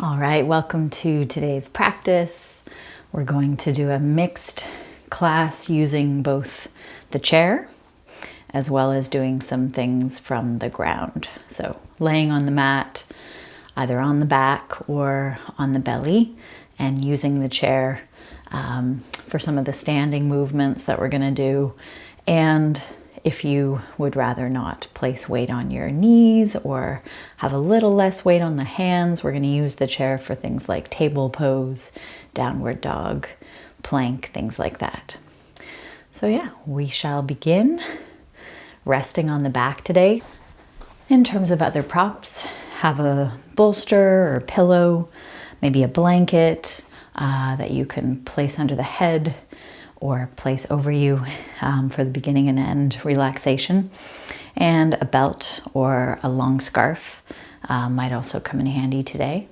All right, welcome to today's practice. We're going to do a mixed class using both the chair as well as doing some things from the ground. So laying on the mat, either on the back or on the belly, and using the chair for some of the standing movements that we're going to do. And if you would rather not place weight on your knees or have a little less weight on the hands, we're going to use the chair for things like table pose, downward dog, plank, things like that. So yeah, we shall begin resting on the back today. In terms of other props, have a bolster or pillow, maybe a blanket that you can place under the head or place over you for the beginning and end relaxation. And a belt or a long scarf might also come in handy today.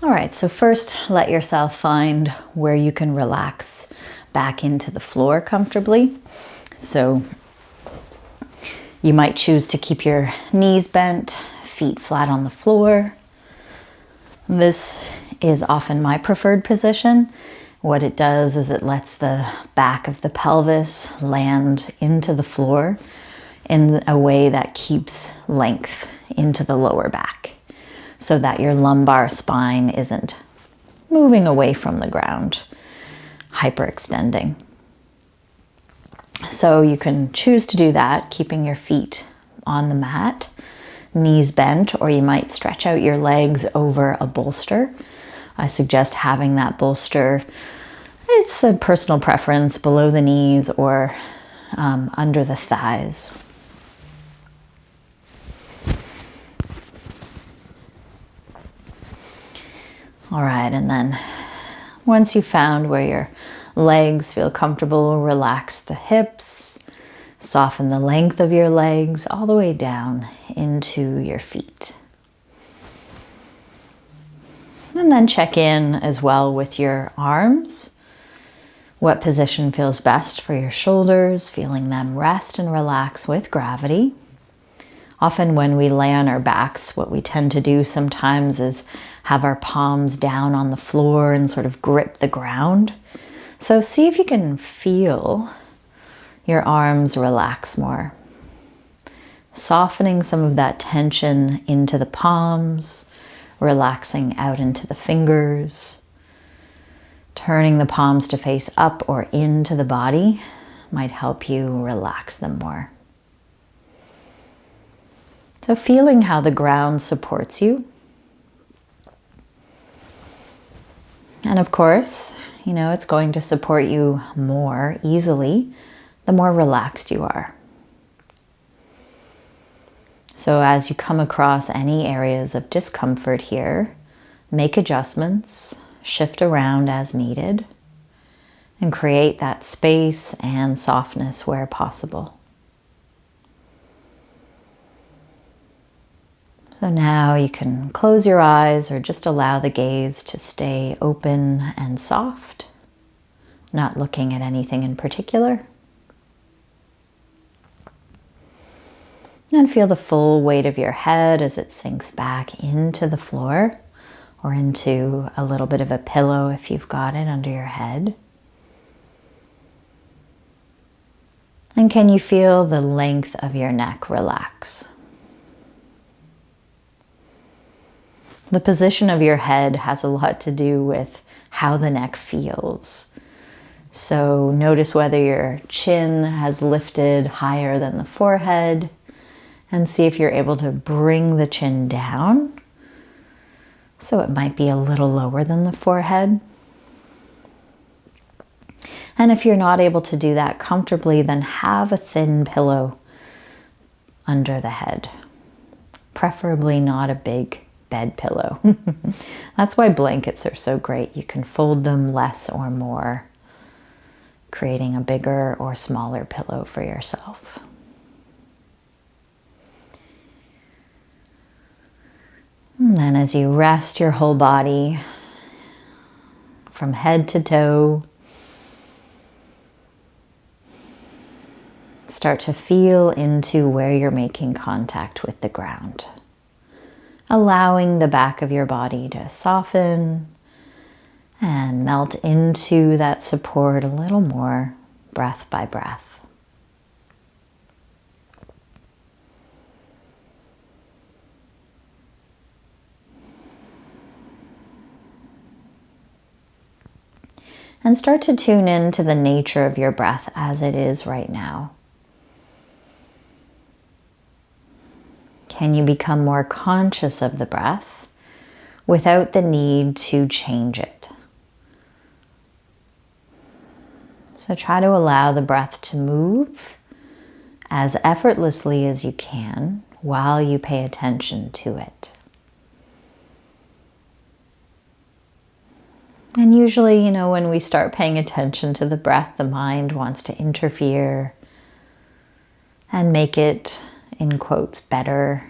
All right, so first let yourself find where you can relax back into the floor comfortably. So you might choose to keep your knees bent, feet flat on the floor. This is often my preferred position. What it does is it lets the back of the pelvis land into the floor in a way that keeps length into the lower back so that your lumbar spine isn't moving away from the ground, hyperextending. So you can choose to do that, keeping your feet on the mat, knees bent, or you might stretch out your legs over a bolster. I suggest having that bolster, it's a personal preference, below the knees or under the thighs. All right, and then once you've found where your legs feel comfortable, relax the hips, soften the length of your legs all the way down into your feet. And then check in as well with your arms. What position feels best for your shoulders, feeling them rest and relax with gravity. Often when we lay on our backs, what we tend to do sometimes is have our palms down on the floor and sort of grip the ground. So see if you can feel your arms relax more. Softening some of that tension into the palms, relaxing out into the fingers. Turning the palms to face up or into the body might help you relax them more. So feeling how the ground supports you. And of course, it's going to support you more easily the more relaxed you are. So as you come across any areas of discomfort here, make adjustments, shift around as needed, and create that space and softness where possible. So now you can close your eyes or just allow the gaze to stay open and soft, not looking at anything in particular. And feel the full weight of your head as it sinks back into the floor or into a little bit of a pillow if you've got it under your head. And can you feel the length of your neck relax? The position of your head has a lot to do with how the neck feels. So notice whether your chin has lifted higher than the forehead, and see if you're able to bring the chin down. So it might be a little lower than the forehead. And if you're not able to do that comfortably, then have a thin pillow under the head. Preferably not a big bed pillow. That's why blankets are so great. You can fold them less or more, creating a bigger or smaller pillow for yourself. And then as you rest your whole body from head to toe, Start to feel into where you're making contact with the ground, allowing the back of your body to soften and melt into that support a little more, breath by breath. And start to tune in to the nature of your breath as it is right now. Can you become more conscious of the breath without the need to change it? So try to allow the breath to move as effortlessly as you can while you pay attention to it. And usually, when we start paying attention to the breath, the mind wants to interfere and make it, in quotes, better.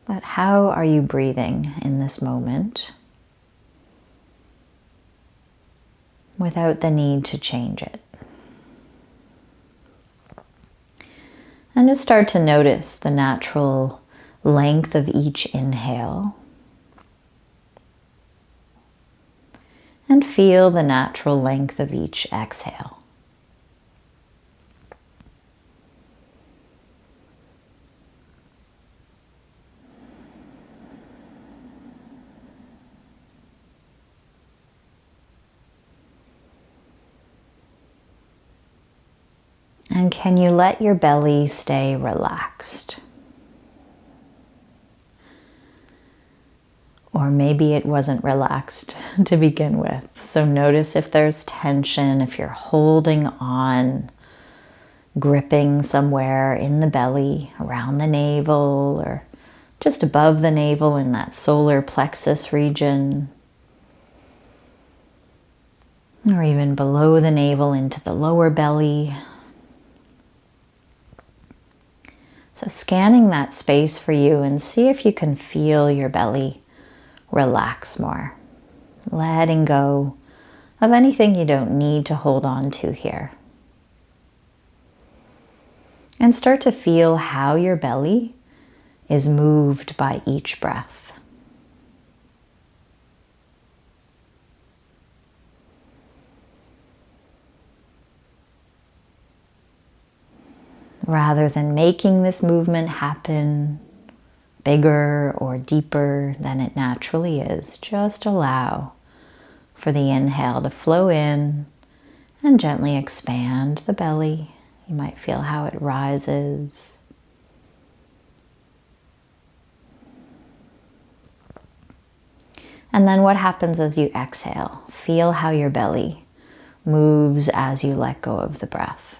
But how are you breathing in this moment without the need to change it? And just start to notice the natural length of each inhale. And feel the natural length of each exhale. And can you let your belly stay relaxed? Or maybe it wasn't relaxed to begin with. So notice if there's tension, if you're holding on, gripping somewhere in the belly, around the navel, or just above the navel in that solar plexus region. Or even below the navel into the lower belly. So scanning that space for you and see if you can feel your belly relax more, letting go of anything you don't need to hold on to here. And start to feel how your belly is moved by each breath. Rather than making this movement happen bigger or deeper than it naturally is, just allow for the inhale to flow in and gently expand the belly. You might feel how it rises. And then what happens as you exhale? Feel how your belly moves as you let go of the breath.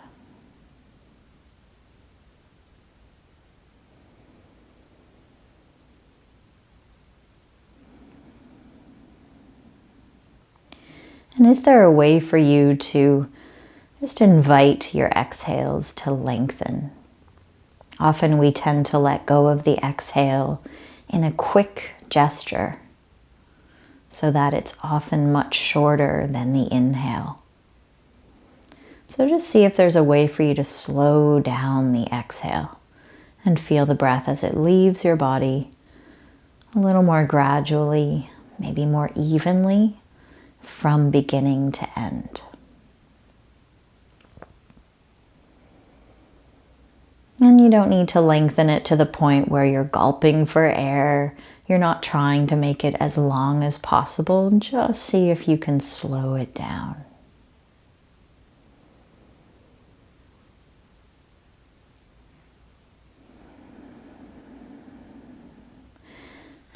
And is there a way for you to just invite your exhales to lengthen? Often we tend to let go of the exhale in a quick gesture so that it's often much shorter than the inhale. So just see if there's a way for you to slow down the exhale and feel the breath as it leaves your body a little more gradually, maybe more evenly, from beginning to end. And you don't need to lengthen it to the point where you're gulping for air. You're not trying to make it as long as possible. Just see if you can slow it down.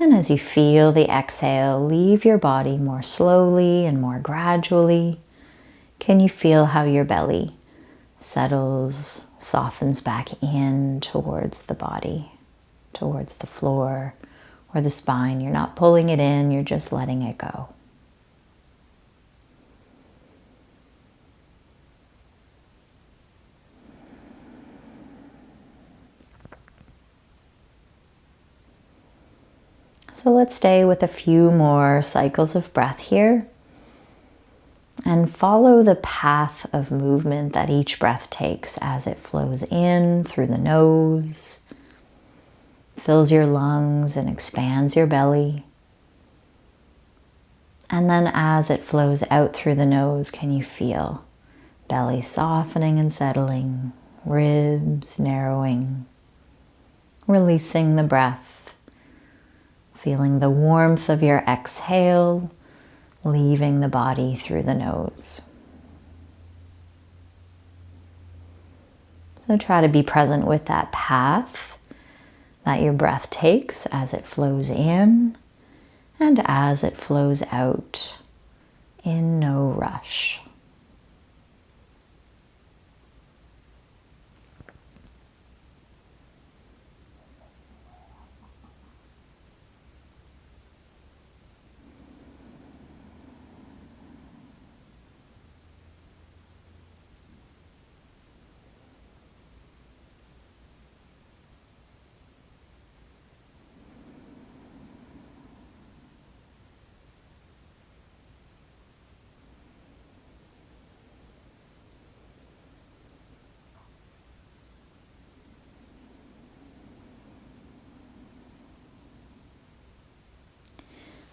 And as you feel the exhale leave your body more slowly and more gradually, can you feel how your belly settles, softens back in towards the body, towards the floor or the spine? You're not pulling it in, you're just letting it go. So let's stay with a few more cycles of breath here. And follow the path of movement that each breath takes as it flows in through the nose, fills your lungs and expands your belly. And then as it flows out through the nose, can you feel belly softening and settling, ribs narrowing, releasing the breath, feeling the warmth of your exhale, leaving the body through the nose. So try to be present with that path that your breath takes as it flows in and as it flows out in no rush.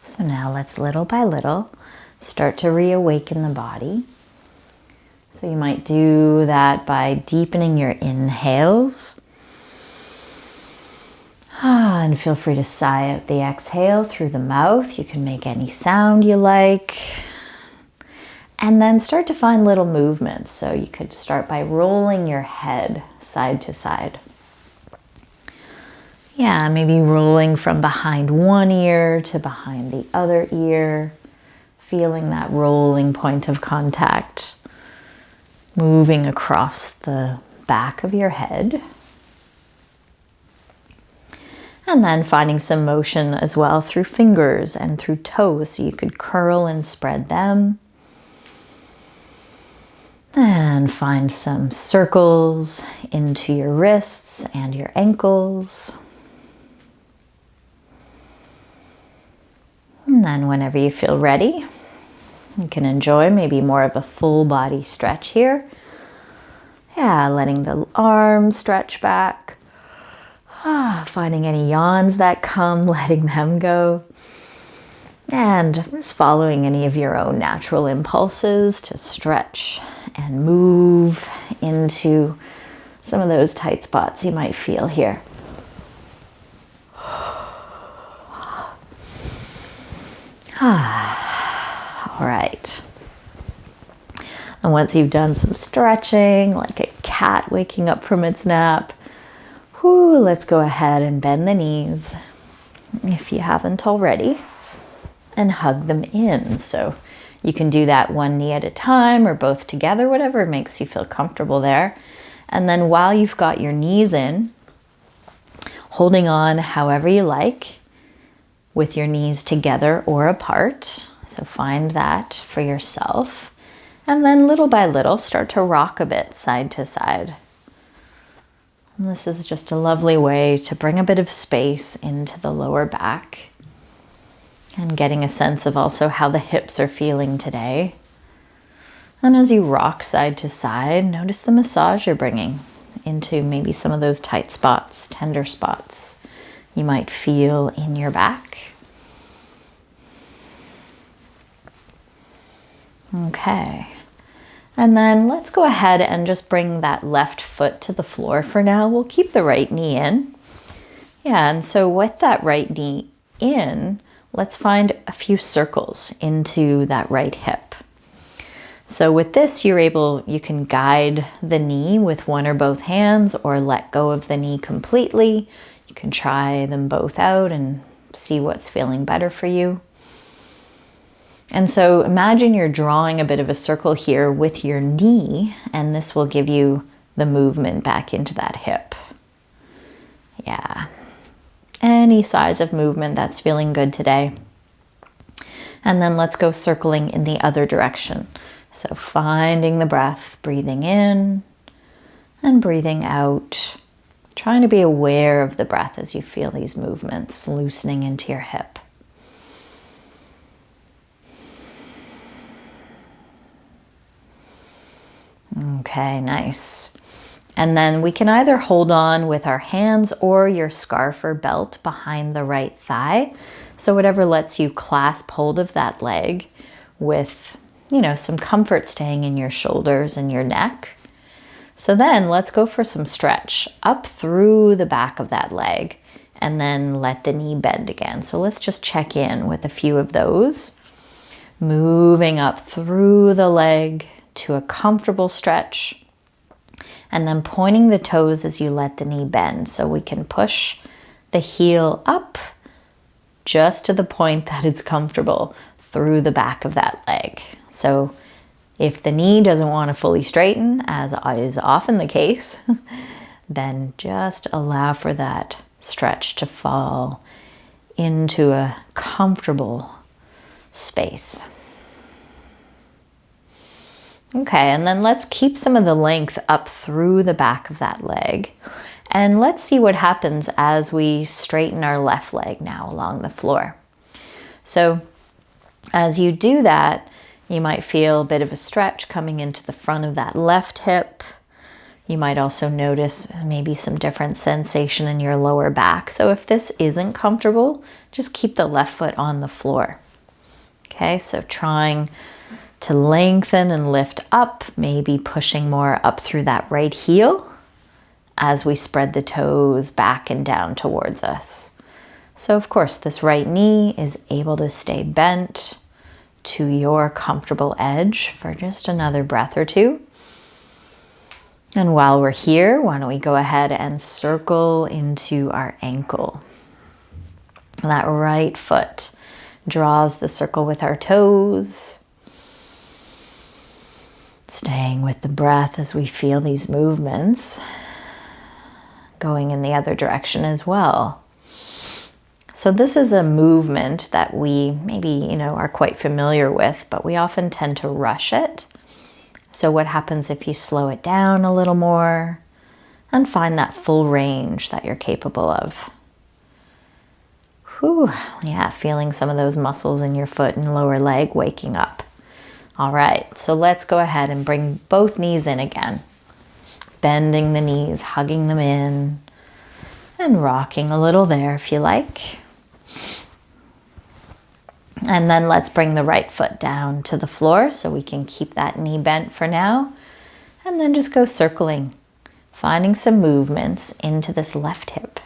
So now let's little by little start to reawaken the body. So you might do that by deepening your inhales. And feel free to sigh out the exhale through the mouth. You can make any sound you like. And then start to find little movements. So you could start by rolling your head side to side. Yeah, maybe rolling from behind one ear to behind the other ear. Feeling that rolling point of contact. Moving across the back of your head. And then finding some motion as well through fingers and through toes. So you could curl and spread them. And find some circles into your wrists and your ankles. And then whenever you feel ready, you can enjoy maybe more of a full body stretch here. Yeah, letting the arms stretch back. Finding any yawns that come, letting them go. And just following any of your own natural impulses to stretch and move into some of those tight spots you might feel here. All right. And once you've done some stretching, like a cat waking up from its nap, let's go ahead and bend the knees, if you haven't already, and hug them in. So you can do that one knee at a time or both together, whatever makes you feel comfortable there. And then while you've got your knees in, holding on however you like, with your knees together or apart. So find that for yourself. And then little by little, start to rock a bit side to side. And this is just a lovely way to bring a bit of space into the lower back. And getting a sense of also how the hips are feeling today. And as you rock side to side, notice the massage you're bringing into maybe some of those tight spots, tender spots you might feel in your back. Okay, and then let's go ahead and just bring that left foot to the floor for now. We'll keep the right knee in. Yeah, and so with that right knee in, let's find a few circles into that right hip. So with this, you can guide the knee with one or both hands or let go of the knee completely. You can try them both out and see what's feeling better for you. And so imagine you're drawing a bit of a circle here with your knee, and this will give you the movement back into that hip. Yeah. Any size of movement that's feeling good today. And then let's go circling in the other direction. So finding the breath, breathing in and breathing out. Trying to be aware of the breath as you feel these movements loosening into your hip. . Okay, nice. And then we can either hold on with our hands or your scarf or belt behind the right thigh. So whatever lets you clasp hold of that leg with, some comfort staying in your shoulders and your neck. So then let's go for some stretch up through the back of that leg and then let the knee bend again. So let's just check in with a few of those. Moving up through the leg to a comfortable stretch and then pointing the toes as you let the knee bend. So we can push the heel up just to the point that it's comfortable through the back of that leg. So if the knee doesn't want to fully straighten, as is often the case, then just allow for that stretch to fall into a comfortable space. Okay, and then let's keep some of the length up through the back of that leg. And let's see what happens as we straighten our left leg now along the floor. So as you do that, you might feel a bit of a stretch coming into the front of that left hip. You might also notice maybe some different sensation in your lower back. So if this isn't comfortable, just keep the left foot on the floor. Okay, so trying to lengthen and lift up, maybe pushing more up through that right heel as we spread the toes back and down towards us. So of course, this right knee is able to stay bent to your comfortable edge for just another breath or two. And while we're here, why don't we go ahead and circle into our ankle. That right foot draws the circle with our toes. Staying with the breath as we feel these movements going in the other direction as well. So this is a movement that we maybe, are quite familiar with, but we often tend to rush it. So what happens if you slow it down a little more and find that full range that you're capable of? Whew, yeah, feeling some of those muscles in your foot and lower leg waking up. All right, so let's go ahead and bring both knees in again. Bending the knees, hugging them in, and rocking a little there if you like. And then let's bring the right foot down to the floor so we can keep that knee bent for now. And then just go circling, finding some movements into this left hip.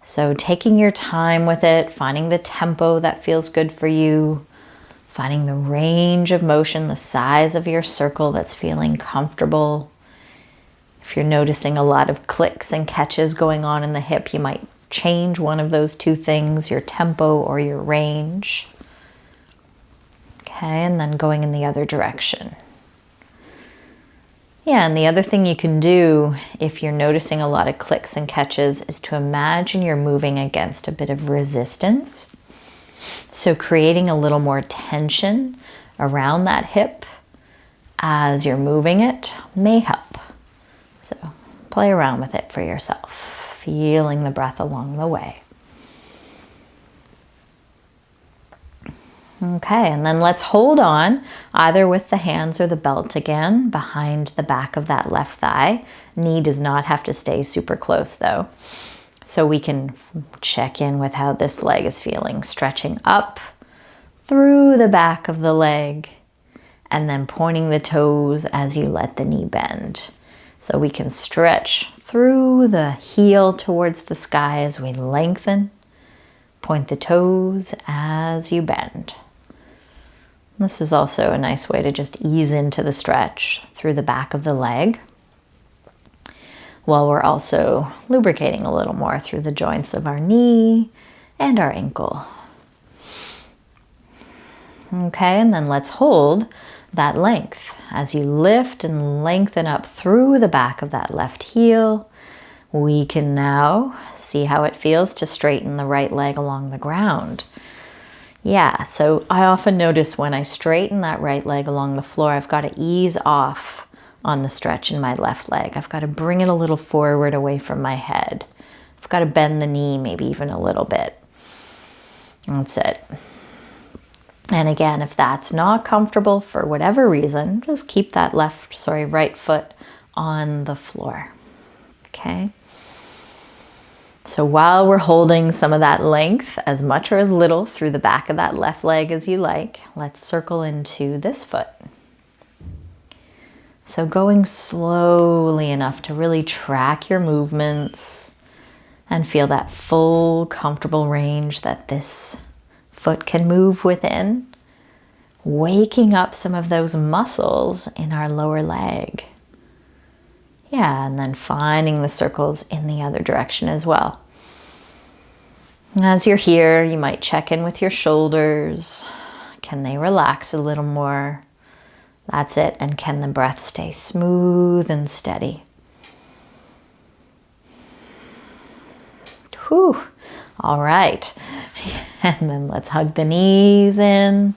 So taking your time with it, finding the tempo that feels good for you, finding the range of motion, the size of your circle that's feeling comfortable. If you're noticing a lot of clicks and catches going on in the hip, you might change one of those two things, your tempo or your range. Okay, and then going in the other direction. Yeah, and the other thing you can do if you're noticing a lot of clicks and catches is to imagine you're moving against a bit of resistance. So creating a little more tension around that hip as you're moving it may help. So play around with it for yourself, feeling the breath along the way. Okay, and then let's hold on either with the hands or the belt again behind the back of that left thigh. Knee does not have to stay super close though. So we can check in with how this leg is feeling, stretching up through the back of the leg and then pointing the toes as you let the knee bend. So we can stretch through the heel towards the sky as we lengthen. Point the toes as you bend. This is also a nice way to just ease into the stretch through the back of the leg, while we're also lubricating a little more through the joints of our knee and our ankle. Okay, and then let's hold that length as you lift and lengthen up through the back of that left heel. We can now see how it feels to straighten the right leg along the ground. Yeah, so I often notice when I straighten that right leg along the floor, I've got to ease off on the stretch in my left leg. I've got to bring it a little forward away from my head. I've got to bend the knee maybe even a little bit. That's it. And again, if that's not comfortable for whatever reason, just keep that right foot on the floor. Okay. So while we're holding some of that length, as much or as little through the back of that left leg as you like, let's circle into this foot. So going slowly enough to really track your movements and feel that full, comfortable range that this foot can move within, waking up some of those muscles in our lower leg. Yeah, and then finding the circles in the other direction as well. As you're here, you might check in with your shoulders. Can they relax a little more? That's it. And can the breath stay smooth and steady? Whew. All right. And then let's hug the knees in.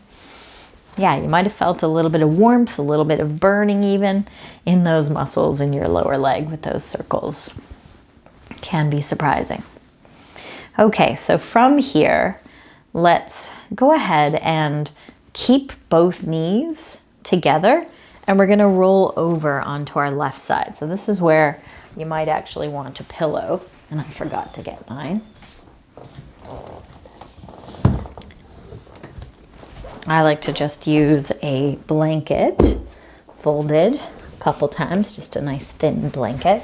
Yeah, you might have felt a little bit of warmth, a little bit of burning even in those muscles in your lower leg with those circles. Can be surprising. Okay, so from here, let's go ahead and keep both knees together, and we're going to roll over onto our left side. So this is where you might actually want a pillow, and I forgot to get mine. I like to just use a blanket folded a couple times, just a nice thin blanket.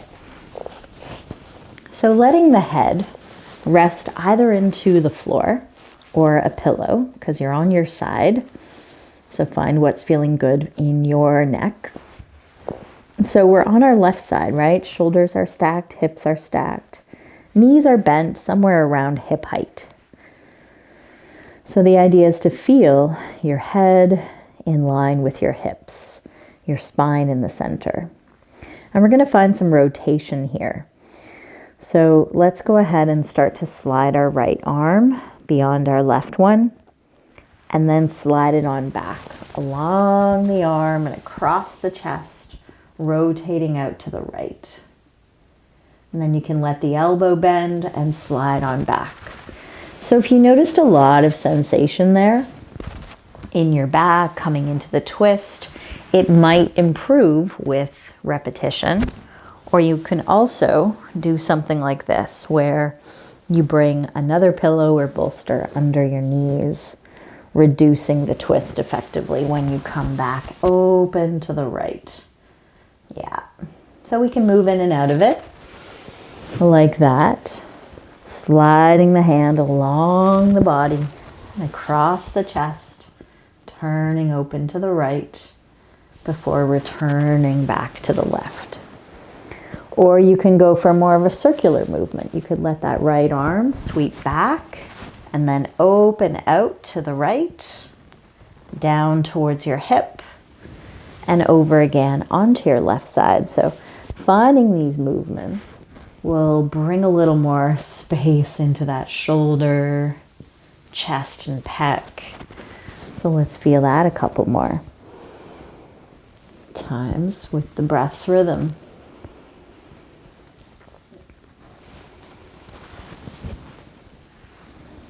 So letting the head rest either into the floor or a pillow because you're on your side. So find what's feeling good in your neck. So we're on our left side, right? Shoulders are stacked, hips are stacked. Knees are bent somewhere around hip height. So the idea is to feel your head in line with your hips, your spine in the center. And we're going to find some rotation here. So let's go ahead and start to slide our right arm beyond our left one, and then slide it on back along the arm and across the chest, rotating out to the right. And then you can let the elbow bend and slide on back. So if you noticed a lot of sensation there in your back coming into the twist, it might improve with repetition. Or you can also do something like this, where you bring another pillow or bolster under your knees, reducing the twist effectively when you come back open to the right. Yeah. So we can move in and out of it like that. Sliding the hand along the body and across the chest, turning open to the right before returning back to the left. Or you can go for more of a circular movement. You could let that right arm sweep back and then open out to the right, down towards your hip, and over again onto your left side. So finding these movements will bring a little more space into that shoulder, chest, and pec. So let's feel that a couple more times with the breath's rhythm.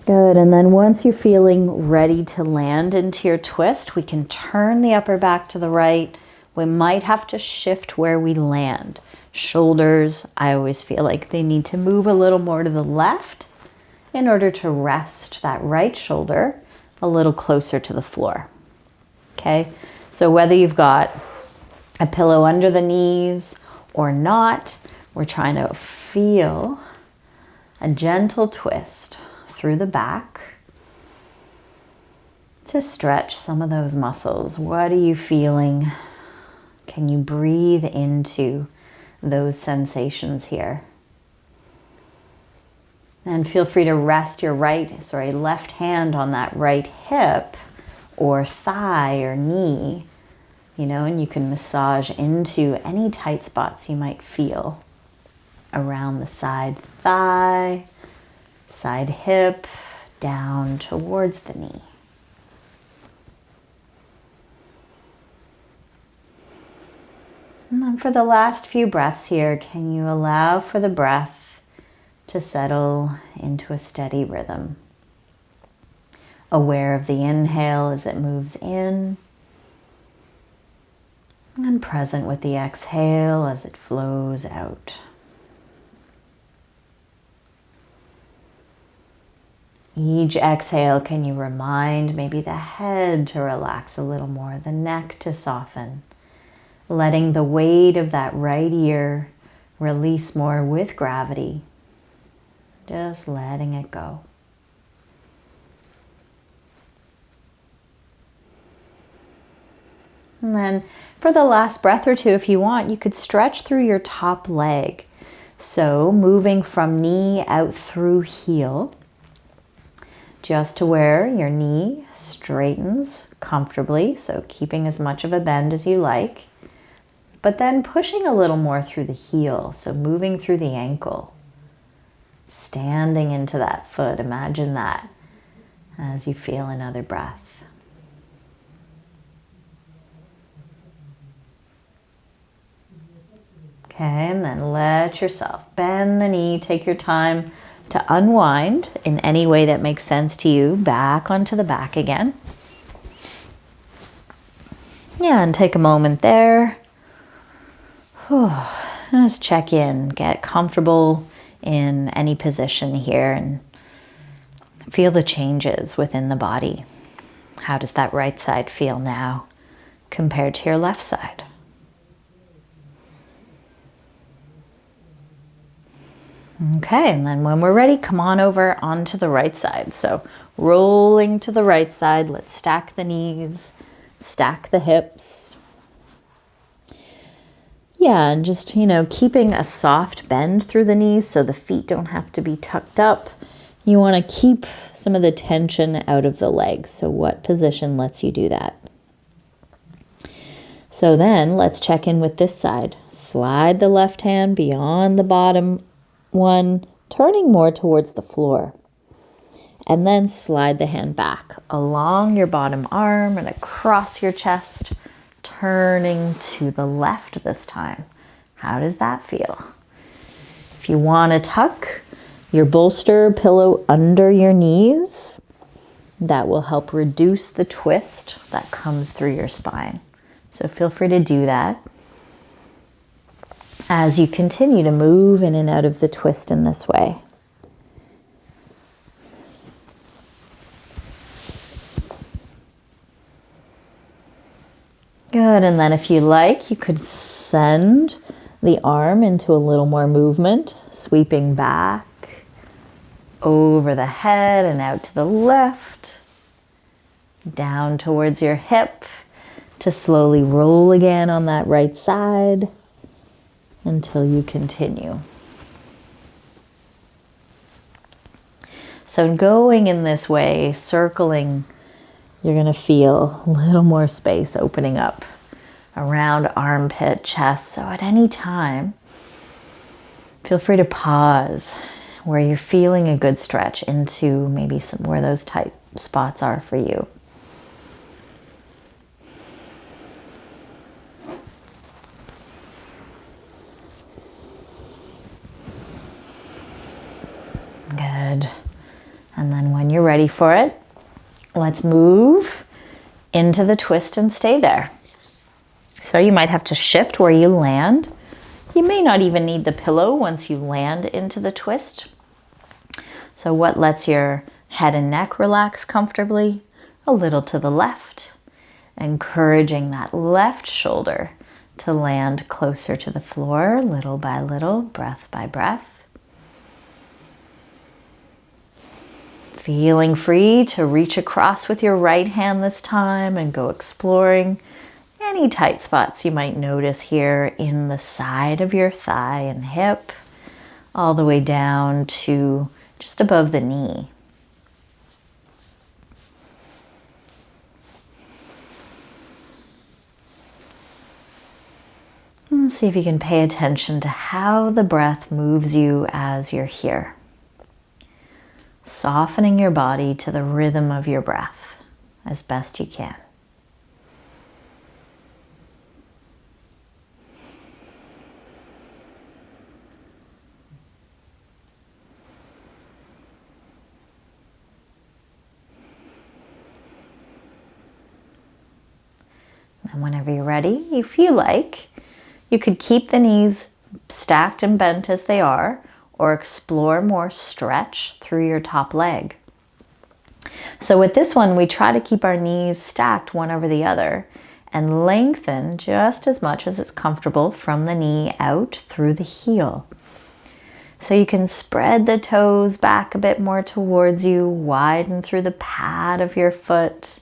Good, and then once you're feeling ready to land into your twist, we can turn the upper back to the right. We might have to shift where we land. Shoulders, I always feel like they need to move a little more to the left in order to rest that right shoulder a little closer to the floor. Okay, so whether you've got a pillow under the knees or not, we're trying to feel a gentle twist through the back to stretch some of those muscles. What are you feeling? Can you breathe into those sensations here? And feel free to rest your left hand on that right hip or thigh or knee, and you can massage into any tight spots you might feel around the side thigh, side hip, down towards the knee. And then for the last few breaths here, can you allow for the breath to settle into a steady rhythm? aware of the inhale as it moves in, and present with the exhale as it flows out. Each exhale, can you remind maybe the head to relax a little more, the neck to soften, letting the weight of that right ear release more with gravity, just letting it go. And then for the last breath or two, if you want, you could stretch through your top leg. So moving from knee out through heel, just to where your knee straightens comfortably. So keeping as much of a bend as you like, but then pushing a little more through the heel. So moving through the ankle, standing into that foot. Imagine that as you feel another breath. Okay, and then let yourself bend the knee. Take your time to unwind in any way that makes sense to you. Back onto the back again. Yeah, and take a moment there. Just check in. Get comfortable in any position here and feel the changes within the body. How does that right side feel now compared to your left side? Okay, and then when we're ready, come on over onto the right side. So rolling to the right side, let's stack the knees, stack the hips. Yeah, and just, keeping a soft bend through the knees so the feet don't have to be tucked up. You want to keep some of the tension out of the legs. So what position lets you do that? So then let's check in with this side. Slide the left hand beyond the bottom one, turning more towards the floor. And then slide the hand back along your bottom arm and across your chest, turning to the left this time. How does that feel? If you want to tuck your bolster pillow under your knees, that will help reduce the twist that comes through your spine. So feel free to do that as you continue to move in and out of the twist in this way. Good, and then if you like, you could send the arm into a little more movement, sweeping back over the head and out to the left, down towards your hip, to slowly roll again on that right side until you continue. So going in this way, circling, you're going to feel a little more space opening up around armpit, chest. So at any time, feel free to pause where you're feeling a good stretch into maybe some where those tight spots are for you. Good. And then when you're ready for it, let's move into the twist and stay there. So you might have to shift where you land. You may not even need the pillow once you land into the twist. So what lets your head and neck relax comfortably? A little to the left, encouraging that left shoulder to land closer to the floor, little by little, breath by breath. Feeling free to reach across with your right hand this time and go exploring any tight spots you might notice here in the side of your thigh and hip, all the way down to just above the knee. And see if you can pay attention to how the breath moves you as you're here. Softening your body to the rhythm of your breath as best you can. And whenever you're ready, if you like, you could keep the knees stacked and bent as they are, or explore more stretch through your top leg. So with this one, we try to keep our knees stacked one over the other and lengthen just as much as it's comfortable from the knee out through the heel. So you can spread the toes back a bit more towards you, widen through the pad of your foot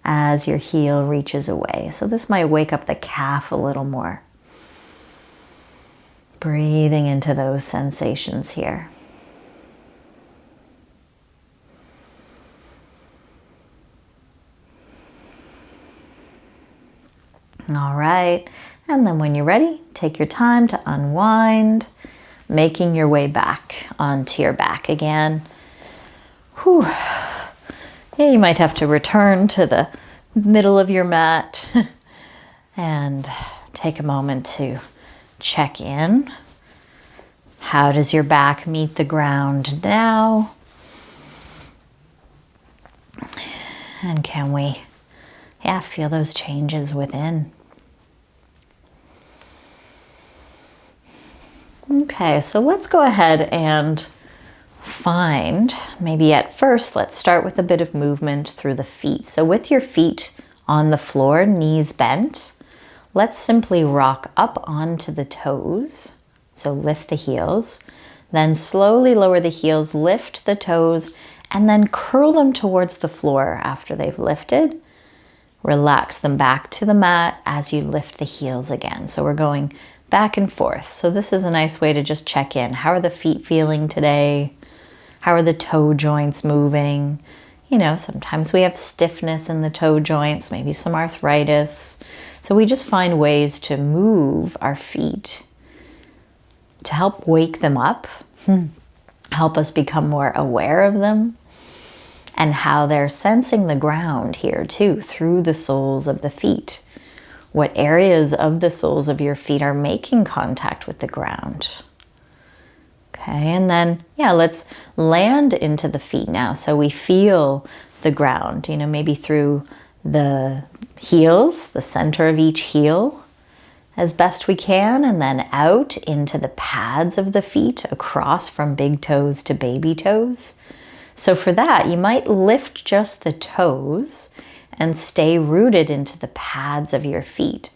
as your heel reaches away. So this might wake up the calf a little more. Breathing into those sensations here. All right, and then when you're ready, take your time to unwind, making your way back onto your back again. Whew. Yeah, you might have to return to the middle of your mat and take a moment to check in. How does your back meet the ground now? And can we, feel those changes within? Okay, so let's go ahead and find, maybe at first, let's start with a bit of movement through the feet. So with your feet on the floor, knees bent, let's simply rock up onto the toes. So lift the heels, then slowly lower the heels, lift the toes, and then curl them towards the floor after they've lifted. Relax them back to the mat as you lift the heels again. So we're going back and forth. So this is a nice way to just check in. How are the feet feeling today? How are the toe joints moving? You know, sometimes we have stiffness in the toe joints, maybe some arthritis. So we just find ways to move our feet to help wake them up, help us become more aware of them, and how they're sensing the ground here too, through the soles of the feet. What areas of the soles of your feet are making contact with the ground? Okay, and then, let's land into the feet now. So we feel the ground, maybe through the heels, the center of each heel as best we can, and then out into the pads of the feet, across from big toes to baby toes. So for that, you might lift just the toes and stay rooted into the pads of your feet,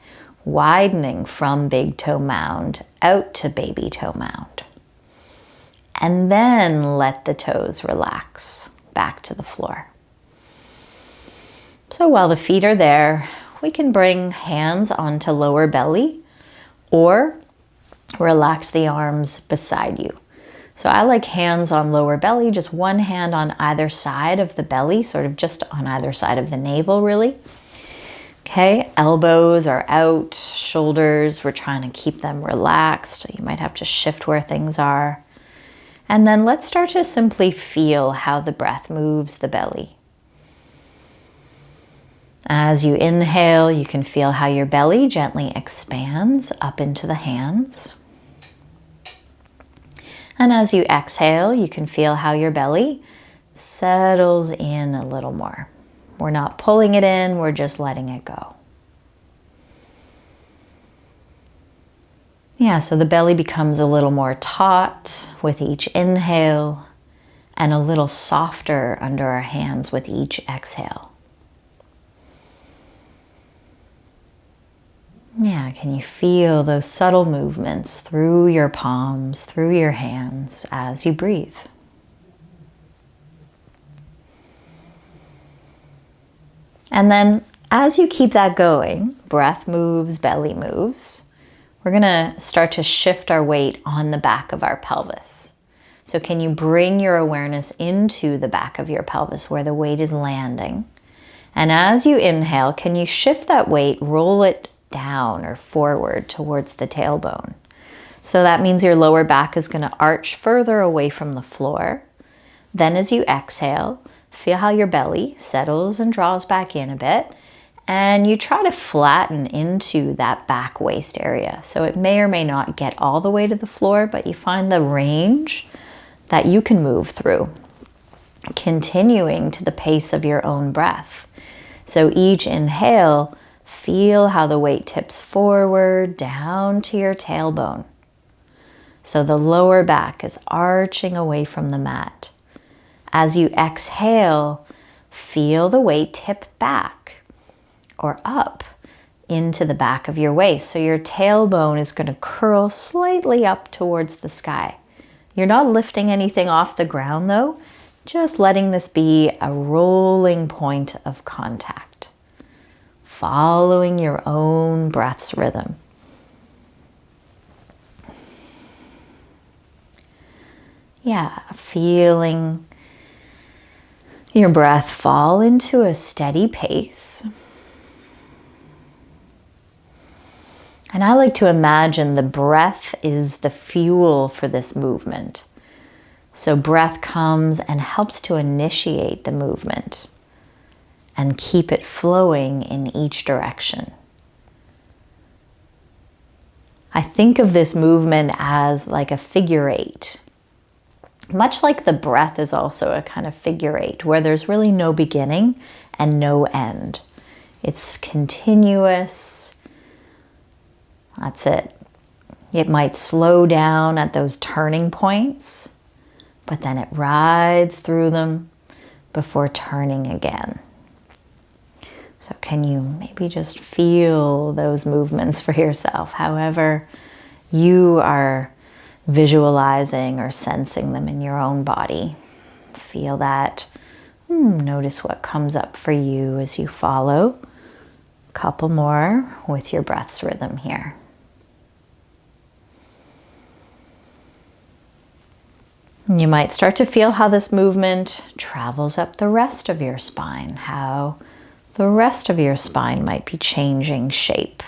widening from big toe mound out to baby toe mound. And then let the toes relax back to the floor. So while the feet are there, we can bring hands onto lower belly or relax the arms beside you. So I like hands on lower belly, just one hand on either side of the belly, sort of just on either side of the navel, really. Okay, elbows are out, shoulders, we're trying to keep them relaxed. You might have to shift where things are. And then let's start to simply feel how the breath moves the belly. As you inhale, you can feel how your belly gently expands up into the hands. And as you exhale, you can feel how your belly settles in a little more. We're not pulling it in, we're just letting it go. So the belly becomes a little more taut with each inhale and a little softer under our hands with each exhale. Can you feel those subtle movements through your palms, through your hands as you breathe? And then as you keep that going, breath moves, belly moves, we're gonna start to shift our weight on the back of our pelvis. So can you bring your awareness into the back of your pelvis where the weight is landing? And as you inhale, can you shift that weight, roll it down or forward towards the tailbone? So that means your lower back is going to arch further away from the floor. Then as you exhale, feel how your belly settles and draws back in a bit, and you try to flatten into that back waist area. So it may or may not get all the way to the floor, but you find the range that you can move through, continuing to the pace of your own breath. So each inhale, Feel how the weight tips forward down to your tailbone. So the lower back is arching away from the mat. As you exhale, feel the weight tip back or up into the back of your waist. So your tailbone is going to curl slightly up towards the sky. You're not lifting anything off the ground though, just letting this be a rolling point of contact, following your own breath's rhythm. Yeah, feeling your breath fall into a steady pace. And I like to imagine the breath is the fuel for this movement. So breath comes and helps to initiate the movement and keep it flowing in each direction. I think of this movement as like a figure eight. Much like the breath is also a kind of figure eight where there's really no beginning and no end. It's continuous. That's it. It might slow down at those turning points, but then it rides through them before turning again. So can you maybe just feel those movements for yourself, however you are visualizing or sensing them in your own body. Feel that. Notice what comes up for you as you follow. A couple more with your breath's rhythm here. You might start to feel how this movement travels up the rest of your spine, how the rest of your spine might be changing shape.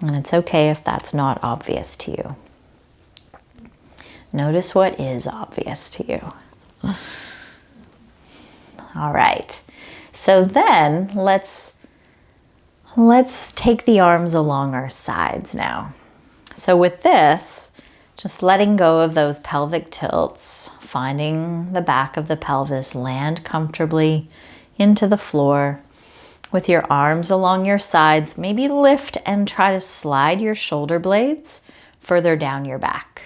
And it's okay if that's not obvious to you. Notice what is obvious to you. All right. So then let's take the arms along our sides now. So with this, just letting go of those pelvic tilts, finding the back of the pelvis, land comfortably into the floor. With your arms along your sides, maybe lift and try to slide your shoulder blades further down your back.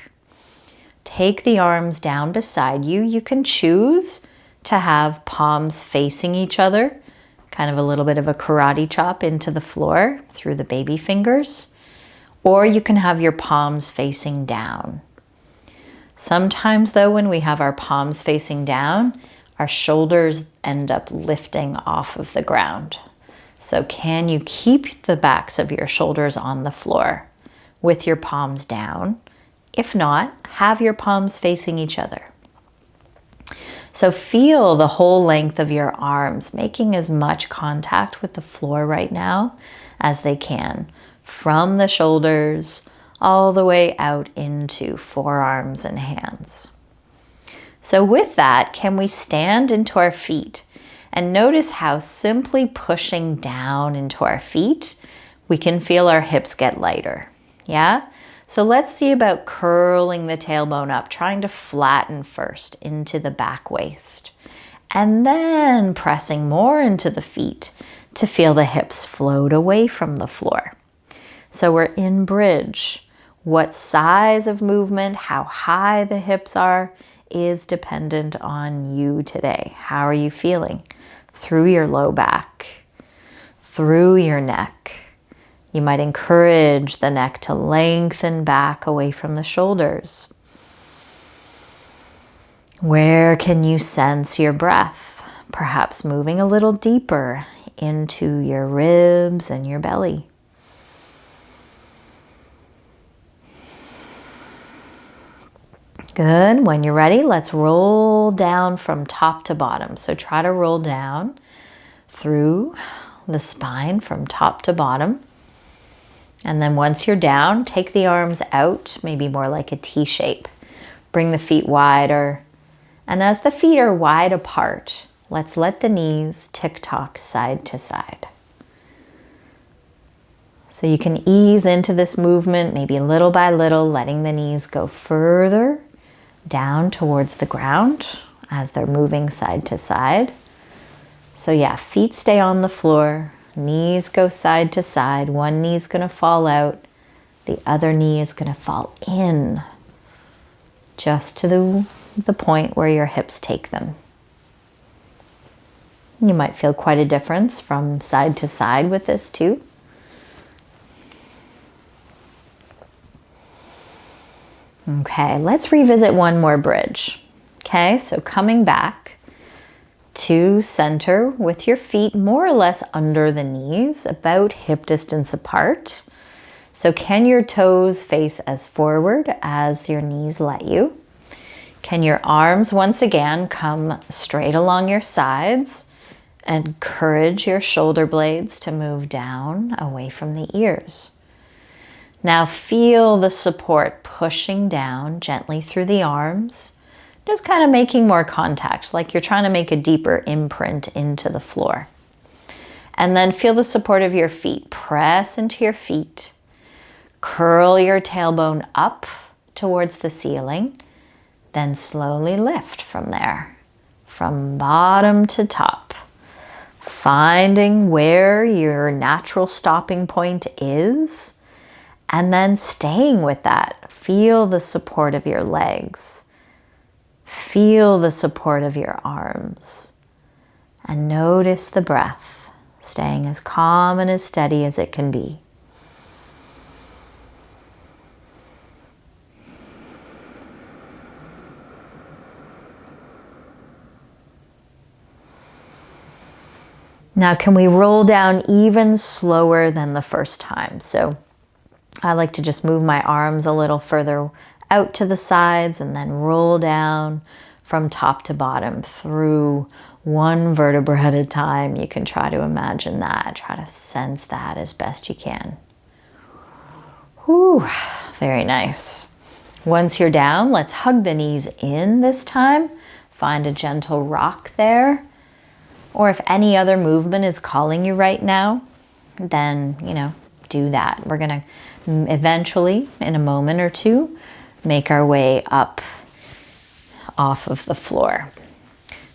Take the arms down beside you. You can choose to have palms facing each other, kind of a little bit of a karate chop into the floor through the baby fingers, or you can have your palms facing down. Sometimes though, when we have our palms facing down, our shoulders end up lifting off of the ground. So can you keep the backs of your shoulders on the floor with your palms down? If not, have your palms facing each other. So feel the whole length of your arms making as much contact with the floor right now as they can, from the shoulders all the way out into forearms and hands. So with that, can we stand into our feet? And notice how simply pushing down into our feet, we can feel our hips get lighter. Yeah? So let's see about curling the tailbone up, trying to flatten first into the back waist. And then pressing more into the feet to feel the hips float away from the floor. So we're in bridge. What size of movement, how high the hips are, is dependent on you today. How are you feeling? Through your low back, through your neck. You might encourage the neck to lengthen back away from the shoulders. Where can you sense your breath? Perhaps moving a little deeper into your ribs and your belly. Good. When you're ready, let's roll down from top to bottom. So try to roll down through the spine from top to bottom. And then once you're down, take the arms out, maybe more like a T shape. Bring the feet wider. And as the feet are wide apart, let's let the knees tick-tock side to side. So you can ease into this movement, maybe little by little, letting the knees go further down towards the ground as they're moving side to side. So yeah, feet stay on the floor, knees go side to side. One knee's gonna fall out, the other knee is gonna fall in, just to the point where your hips take them. You might feel quite a difference from side to side with this too. Okay, let's revisit one more bridge. Okay, so coming back to center with your feet more or less under the knees, about hip distance apart. So can your toes face as forward as your knees let you? Can your arms once again come straight along your sides? Encourage your shoulder blades to move down away from the ears. Now feel the support pushing down gently through the arms, just kind of making more contact, like you're trying to make a deeper imprint into the floor. And then feel the support of your feet. Press into your feet. Curl your tailbone up towards the ceiling, then slowly lift from there, from bottom to top, finding where your natural stopping point is. And then staying with that. Feel the support of your legs. Feel the support of your arms. And notice the breath, staying as calm and as steady as it can be. Now, can we roll down even slower than the first time? So I like to just move my arms a little further out to the sides and then roll down from top to bottom through one vertebra at a time. You can try to imagine that, try to sense that as best you can. Whew, very nice. Once you're down, let's hug the knees in this time. Find a gentle rock there. Or if any other movement is calling you right now, then, do that. We're gonna eventually, in a moment or two, make our way up off of the floor.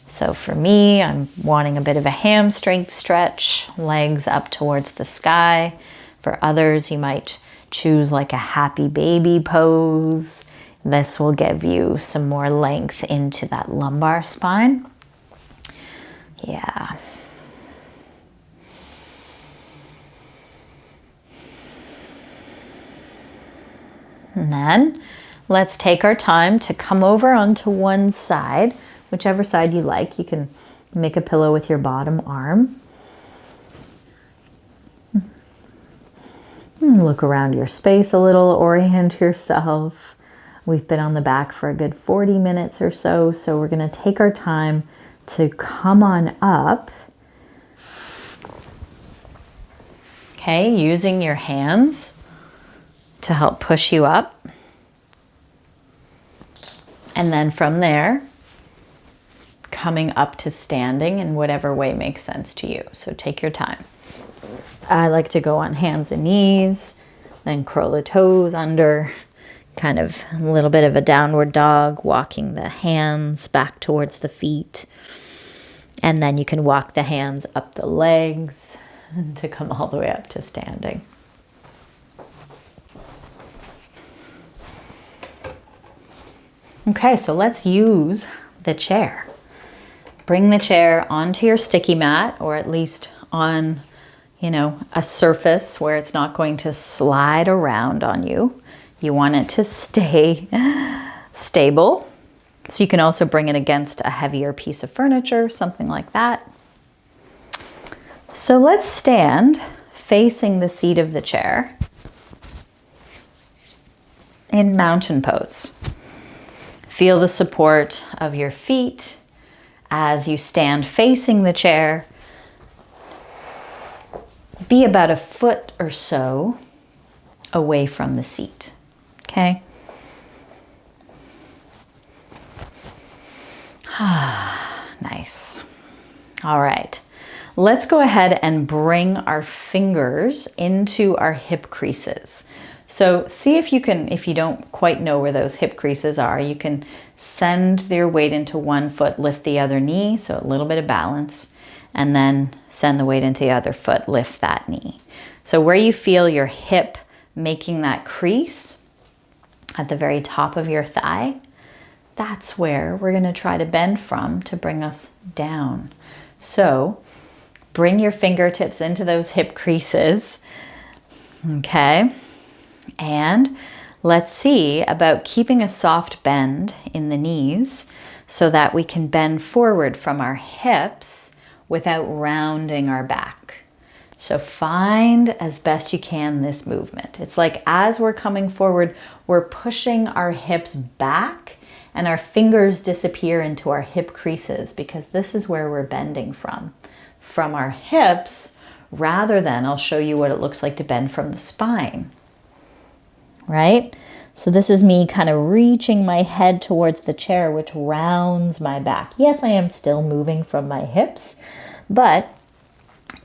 So for me, I'm wanting a bit of a hamstring stretch, legs up towards the sky. For others, you might choose like a happy baby pose. This will give you some more length into that lumbar spine. Yeah. And then let's take our time to come over onto one side, whichever side you like. You can make a pillow with your bottom arm. Look around your space a little, orient yourself. We've been on the back for a good 40 minutes or so, so we're going to take our time to come on up. Okay, using your hands to help push you up. And then from there, coming up to standing in whatever way makes sense to you. So take your time. I like to go on hands and knees, then curl the toes under, kind of a little bit of a downward dog, walking the hands back towards the feet. And then you can walk the hands up the legs to come all the way up to standing. Okay, so let's use the chair. Bring the chair onto your sticky mat, or at least on, a surface where it's not going to slide around on you. You want it to stay stable. So you can also bring it against a heavier piece of furniture, something like that. So let's stand facing the seat of the chair in mountain pose. Feel the support of your feet as you stand facing the chair. Be about a foot or so away from the seat, okay? Nice. All right, let's go ahead and bring our fingers into our hip creases. So see if you can, if you don't quite know where those hip creases are, you can send your weight into one foot, lift the other knee, so a little bit of balance, and then send the weight into the other foot, lift that knee. So where you feel your hip making that crease at the very top of your thigh, that's where we're going to try to bend from to bring us down. So bring your fingertips into those hip creases, okay? And let's see about keeping a soft bend in the knees so that we can bend forward from our hips without rounding our back. So find as best you can this movement. It's like as we're coming forward, we're pushing our hips back and our fingers disappear into our hip creases because this is where we're bending from our hips, rather than, I'll show you what it looks like to bend from the spine, right? So this is me kind of reaching my head towards the chair, which rounds my back. Yes, I am still moving from my hips, but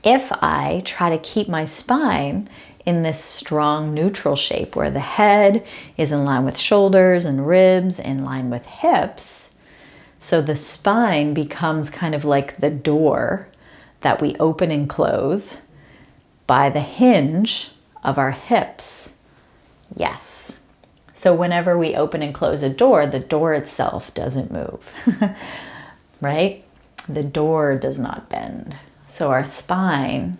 if I try to keep my spine in this strong neutral shape where the head is in line with shoulders and ribs in line with hips, so the spine becomes kind of like the door that we open and close by the hinge of our hips. Yes. So whenever we open and close a door, the door itself doesn't move, right? The door does not bend. So our spine,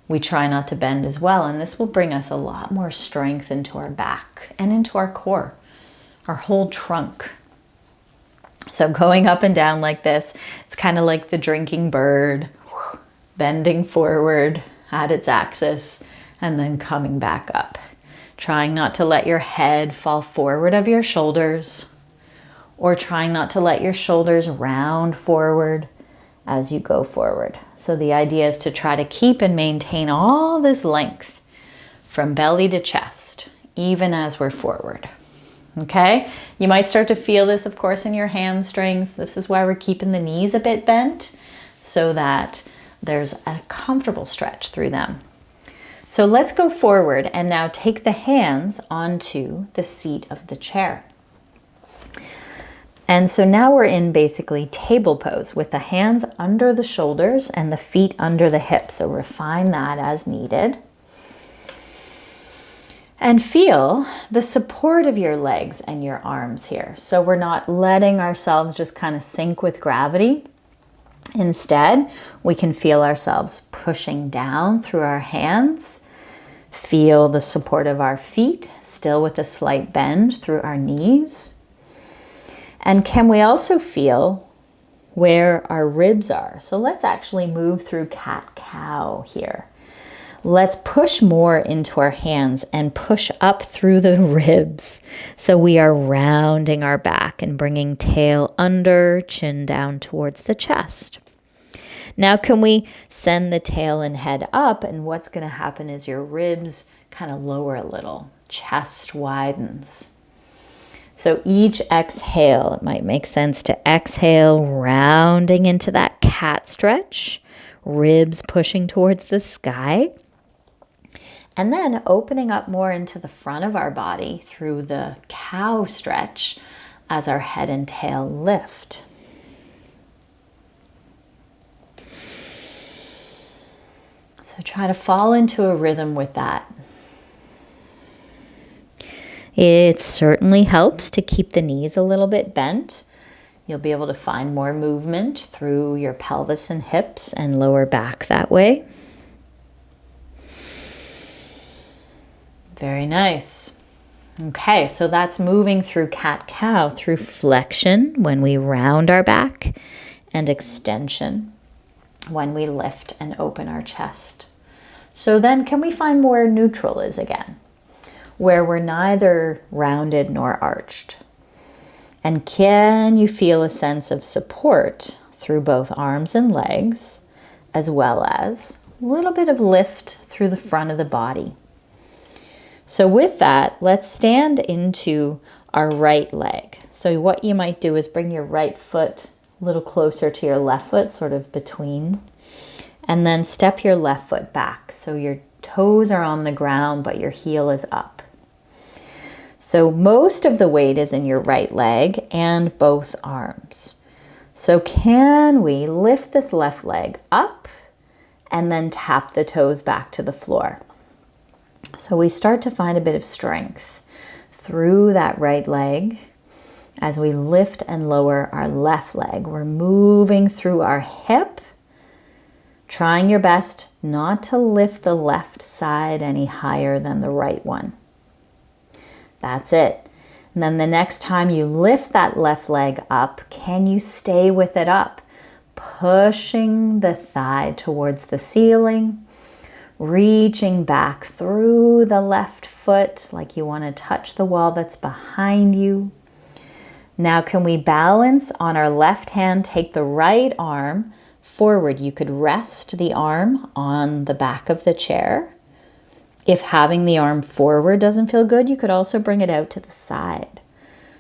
we try not to bend as well. And this will bring us a lot more strength into our back and into our core, our whole trunk. So going up and down like this, it's kind of like the drinking bird, bending forward at its axis and then coming back up. Trying not to let your head fall forward of your shoulders, or trying not to let your shoulders round forward as you go forward. So the idea is to try to keep and maintain all this length from belly to chest, even as we're forward. Okay? You might start to feel this, of course, in your hamstrings. This is why we're keeping the knees a bit bent so that there's a comfortable stretch through them. So let's go forward and now take the hands onto the seat of the chair. And so now we're in basically table pose with the hands under the shoulders and the feet under the hips. So refine that as needed. And feel the support of your legs and your arms here. So we're not letting ourselves just kind of sink with gravity. Instead, we can feel ourselves pushing down through our hands. Feel the support of our feet, still with a slight bend through our knees. And can we also feel where our ribs are? So let's actually move through cat-cow here. Let's push more into our hands and push up through the ribs. So we are rounding our back and bringing tail under, chin down towards the chest. Now can we send the tail and head up, and what's going to happen is your ribs kind of lower a little, chest widens. So each exhale, it might make sense to exhale, rounding into that cat stretch, ribs pushing towards the sky. And then opening up more into the front of our body through the cow stretch as our head and tail lift. So try to fall into a rhythm with that. It certainly helps to keep the knees a little bit bent. You'll be able to find more movement through your pelvis and hips and lower back that way. Very nice. Okay, so that's moving through cat-cow, through flexion when we round our back and extension when we lift and open our chest. So then can we find where neutral is again, where we're neither rounded nor arched? And can you feel a sense of support through both arms and legs, as well as a little bit of lift through the front of the body? So with that, let's stand into our right leg. So what you might do is bring your right foot a little closer to your left foot, sort of between, and then step your left foot back. So your toes are on the ground, but your heel is up. So most of the weight is in your right leg and both arms. So can we lift this left leg up and then tap the toes back to the floor? So we start to find a bit of strength through that right leg as we lift and lower our left leg. We're moving through our hip, trying your best not to lift the left side any higher than the right one. That's it. And then the next time you lift that left leg up, can you stay with it up? Pushing the thigh towards the ceiling, reaching back through the left foot like you want to touch the wall that's behind you. Now can we balance on our left hand, take the right arm forward. You could rest the arm on the back of the chair. If having the arm forward doesn't feel good, you could also bring it out to the side.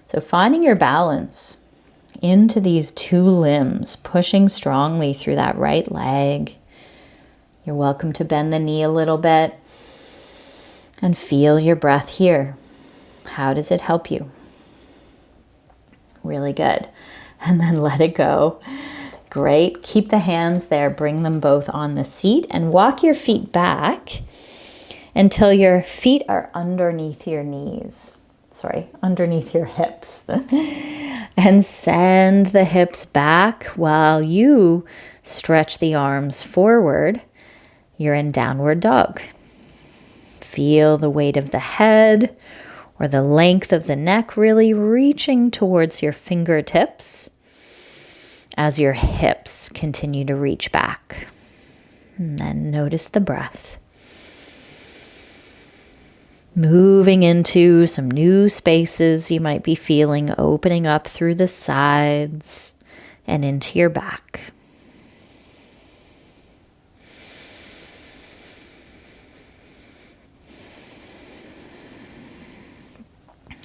So finding your balance into these two limbs, pushing strongly through that right leg. You're welcome to bend the knee a little bit and feel your breath here. How does it help you? Really good. And then let it go. Great. Keep the hands there. Bring them both on the seat and walk your feet back until your feet are underneath your knees. Underneath your hips. And send the hips back while you stretch the arms forward. You're in downward dog. Feel the weight of the head or the length of the neck really reaching towards your fingertips as your hips continue to reach back. And then notice the breath. Moving into some new spaces you might be feeling, opening up through the sides and into your back.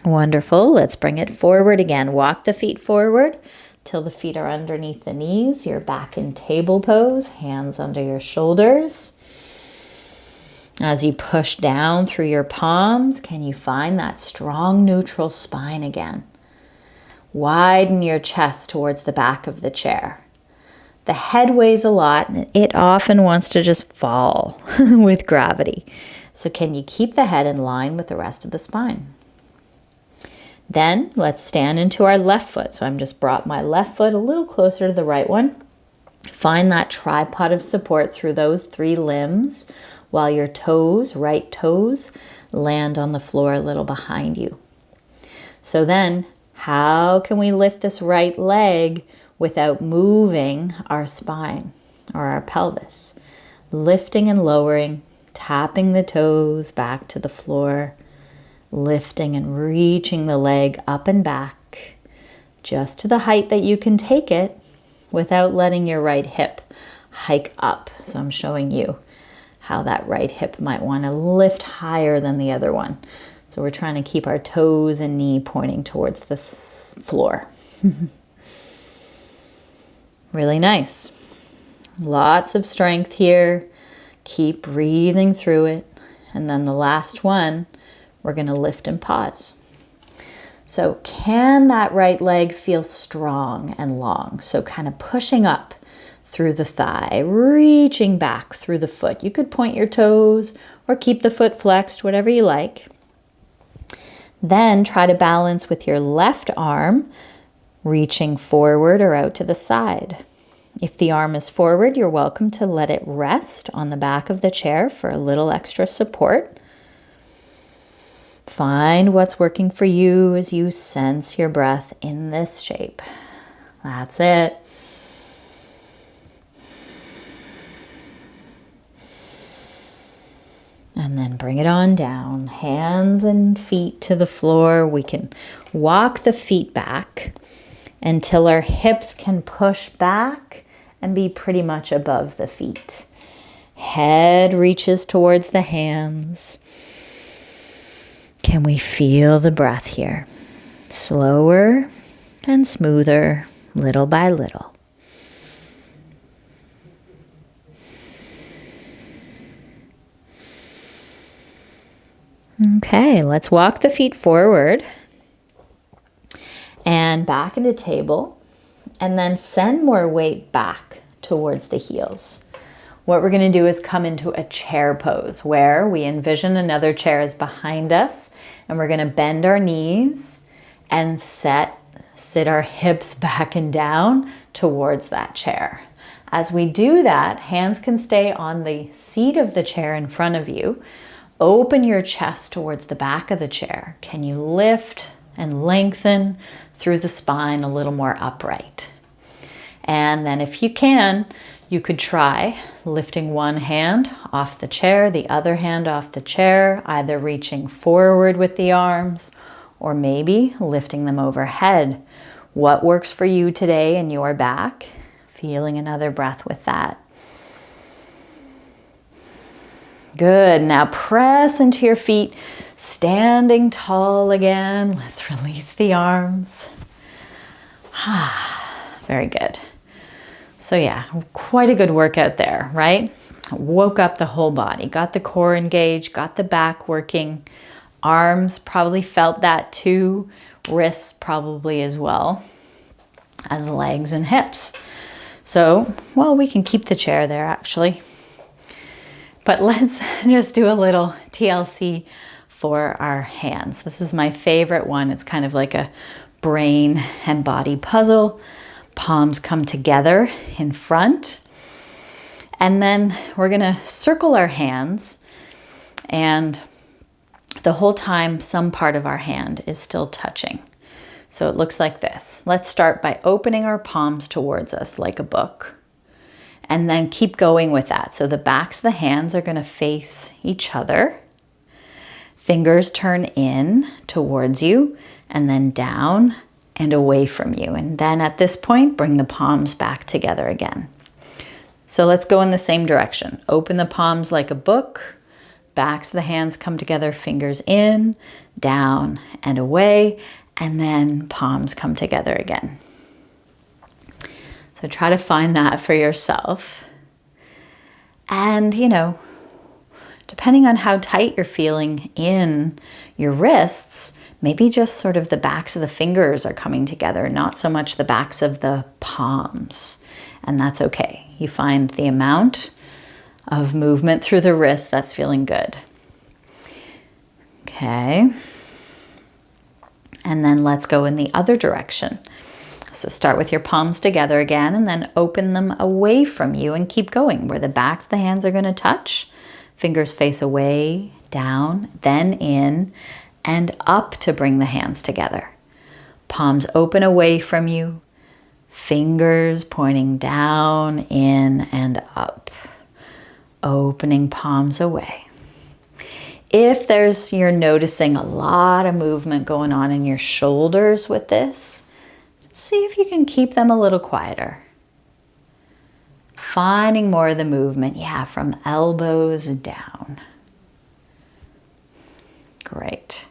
Wonderful. Let's bring it forward again. Walk the feet forward till the feet are underneath the knees. You're back in table pose, hands under your shoulders. As you push down through your palms, can you find that strong neutral spine again? Widen your chest towards the back of the chair. The head weighs a lot and it often wants to just fall with gravity. So can you keep the head in line with the rest of the spine? Then let's stand into our left foot. So I'm just brought my left foot a little closer to the right one. Find that tripod of support through those three limbs while your toes, right toes, land on the floor a little behind you. So then, how can we lift this right leg without moving our spine or our pelvis? Lifting and lowering, tapping the toes back to the floor, lifting and reaching the leg up and back, just to the height that you can take it without letting your right hip hike up. So I'm showing you how that right hip might want to lift higher than the other one. So we're trying to keep our toes and knee pointing towards the floor. Really nice. Lots of strength here. Keep breathing through it. And then the last one, we're going to lift and pause. So can that right leg feel strong and long? So kind of pushing up through the thigh, reaching back through the foot. You could point your toes or keep the foot flexed, whatever you like. Then try to balance with your left arm, reaching forward or out to the side. If the arm is forward, you're welcome to let it rest on the back of the chair for a little extra support. Find what's working for you as you sense your breath in this shape. That's it. And then bring it on down, hands and feet to the floor. We can walk the feet back until our hips can push back and be pretty much above the feet. Head reaches towards the hands. Can we feel the breath here? Slower and smoother, little by little. Okay, let's walk the feet forward and back into table. and then send more weight back towards the heels. What we're going to do is come into a chair pose where we envision another chair is behind us, and we're going to bend our knees and sit our hips back and down towards that chair. As we do that, hands can stay on the seat of the chair in front of you. Open your chest towards the back of the chair. Can you lift and lengthen through the spine a little more upright? And then if you can, you could try lifting one hand off the chair, the other hand off the chair, either reaching forward with the arms or maybe lifting them overhead. What works for you today in your back? Feeling another breath with that. Good. Now press into your feet, standing tall again. Let's release the arms. Very good. So yeah, quite a good workout there, right? Woke up the whole body, got the core engaged, got the back working. Arms probably felt that too. Wrists probably as well as legs and hips. So, well, we can keep the chair there actually. But let's just do a little TLC for our hands. This is my favorite one. It's kind of like a brain and body puzzle. Palms come together in front. And then we're going to circle our hands, and the whole time some part of our hand is still touching. So it looks like this. Let's start by opening our palms towards us like a book, and then keep going with that. So the backs of the hands are going to face each other. Fingers turn in towards you and then down and away from you. And then at this point, bring the palms back together again. So let's go in the same direction. Open the palms like a book. Backs of the hands come together, fingers in, down and away, and then palms come together again. So try to find that for yourself. And, depending on how tight you're feeling in your wrists, maybe just sort of the backs of the fingers are coming together, not so much the backs of the palms. And that's okay. You find the amount of movement through the wrist that's feeling good. Okay. And then let's go in the other direction. So start with your palms together again, and then open them away from you and keep going where the backs of the hands are going to touch. Fingers face away, down, then in and up to bring the hands together. Palms open away from you. Fingers pointing down, in and up. Opening palms away. If you're noticing a lot of movement going on in your shoulders with this, see if you can keep them a little quieter. Finding more of the movement, from elbows down. Great.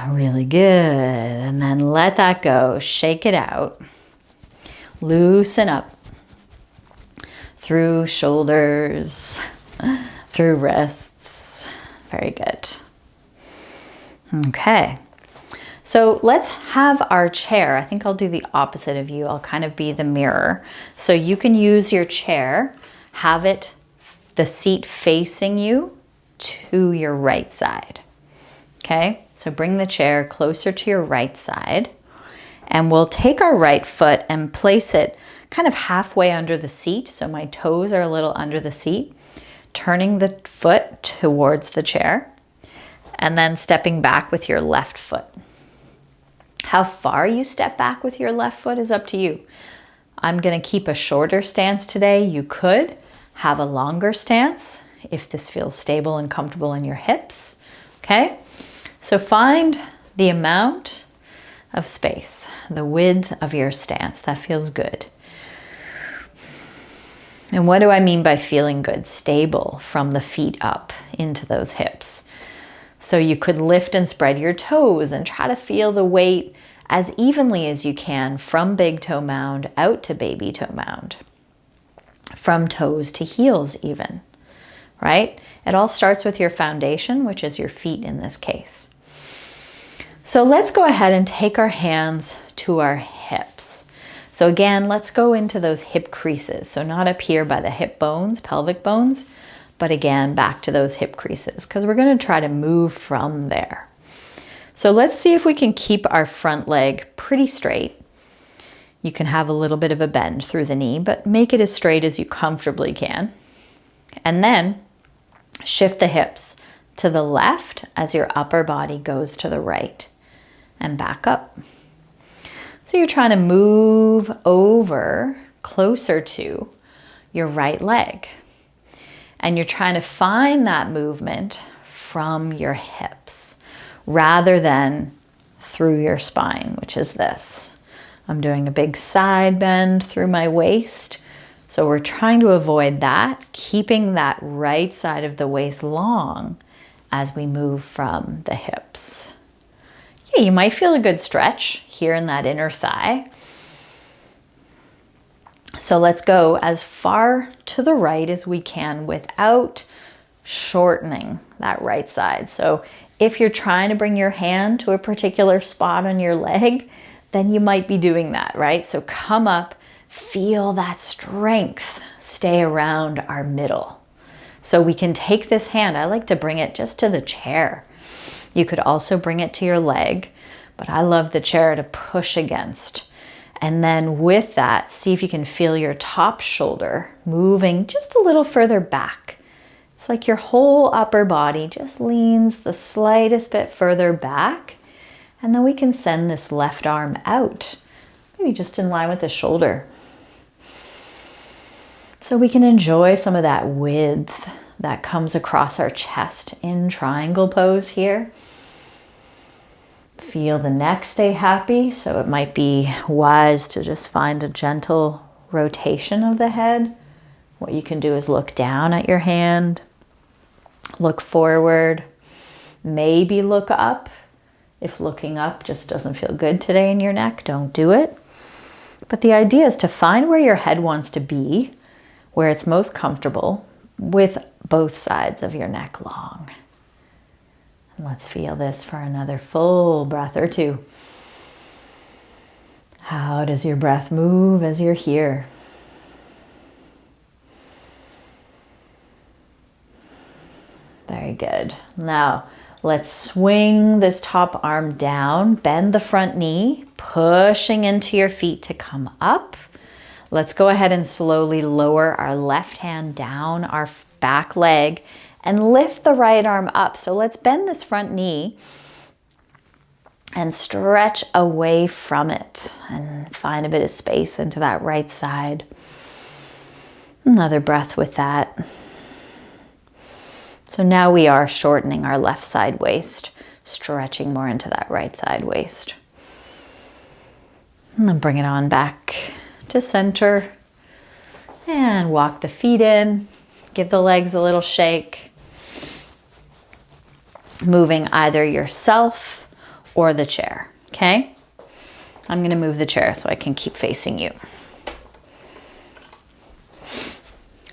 Really good. And then let that go. Shake it out. Loosen up. Through shoulders, through wrists. Very good. Okay. So let's have our chair. I think I'll do the opposite of you. I'll kind of be the mirror. So you can use your chair, have the seat facing you to your right side. Okay, so bring the chair closer to your right side, and we'll take our right foot and place it kind of halfway under the seat. So my toes are a little under the seat, turning the foot towards the chair, and then stepping back with your left foot. How far you step back with your left foot is up to you. I'm going to keep a shorter stance today. You could have a longer stance if this feels stable and comfortable in your hips. Okay, so find the amount of space, the width of your stance. That feels good. And what do I mean by feeling good? Stable from the feet up into those hips. So you could lift and spread your toes and try to feel the weight as evenly as you can from big toe mound out to baby toe mound. From toes to heels even, right? It all starts with your foundation, which is your feet in this case. So let's go ahead and take our hands to our hips. So again, let's go into those hip creases. So not up here by the hip bones, pelvic bones, but again, back to those hip creases because we're going to try to move from there. So let's see if we can keep our front leg pretty straight. You can have a little bit of a bend through the knee, but make it as straight as you comfortably can. And then shift the hips to the left as your upper body goes to the right and back up. So you're trying to move over closer to your right leg. And you're trying to find that movement from your hips rather than through your spine, which is this. I'm doing a big side bend through my waist. So we're trying to avoid that, keeping that right side of the waist long as we move from the hips. Yeah, you might feel a good stretch here in that inner thigh. So let's go as far to the right as we can without shortening that right side. So if you're trying to bring your hand to a particular spot on your leg, then you might be doing that, right? So come up, feel that strength stay around our middle. So we can take this hand, I like to bring it just to the chair. You could also bring it to your leg, but I love the chair to push against. And then with that, see if you can feel your top shoulder moving just a little further back. It's like your whole upper body just leans the slightest bit further back. And then we can send this left arm out, maybe just in line with the shoulder. So we can enjoy some of that width that comes across our chest in triangle pose here. Feel the neck stay happy, so it might be wise to just find a gentle rotation of the head. What you can do is look down at your hand, look forward, maybe look up. If looking up just doesn't feel good today in your neck, don't do it. But the idea is to find where your head wants to be, where it's most comfortable, with both sides of your neck long. And let's feel this for another full breath or two. How does your breath move as you're here? Very good. Now, let's swing this top arm down, bend the front knee, pushing into your feet to come up. Let's go ahead and slowly lower our left hand down our back leg and lift the right arm up. So let's bend this front knee and stretch away from it and find a bit of space into that right side. Another breath with that. So now we are shortening our left side waist, stretching more into that right side waist. And then bring it on back to center and walk the feet in. Give the legs a little shake. Moving either yourself or the chair, okay? I'm gonna move the chair so I can keep facing you.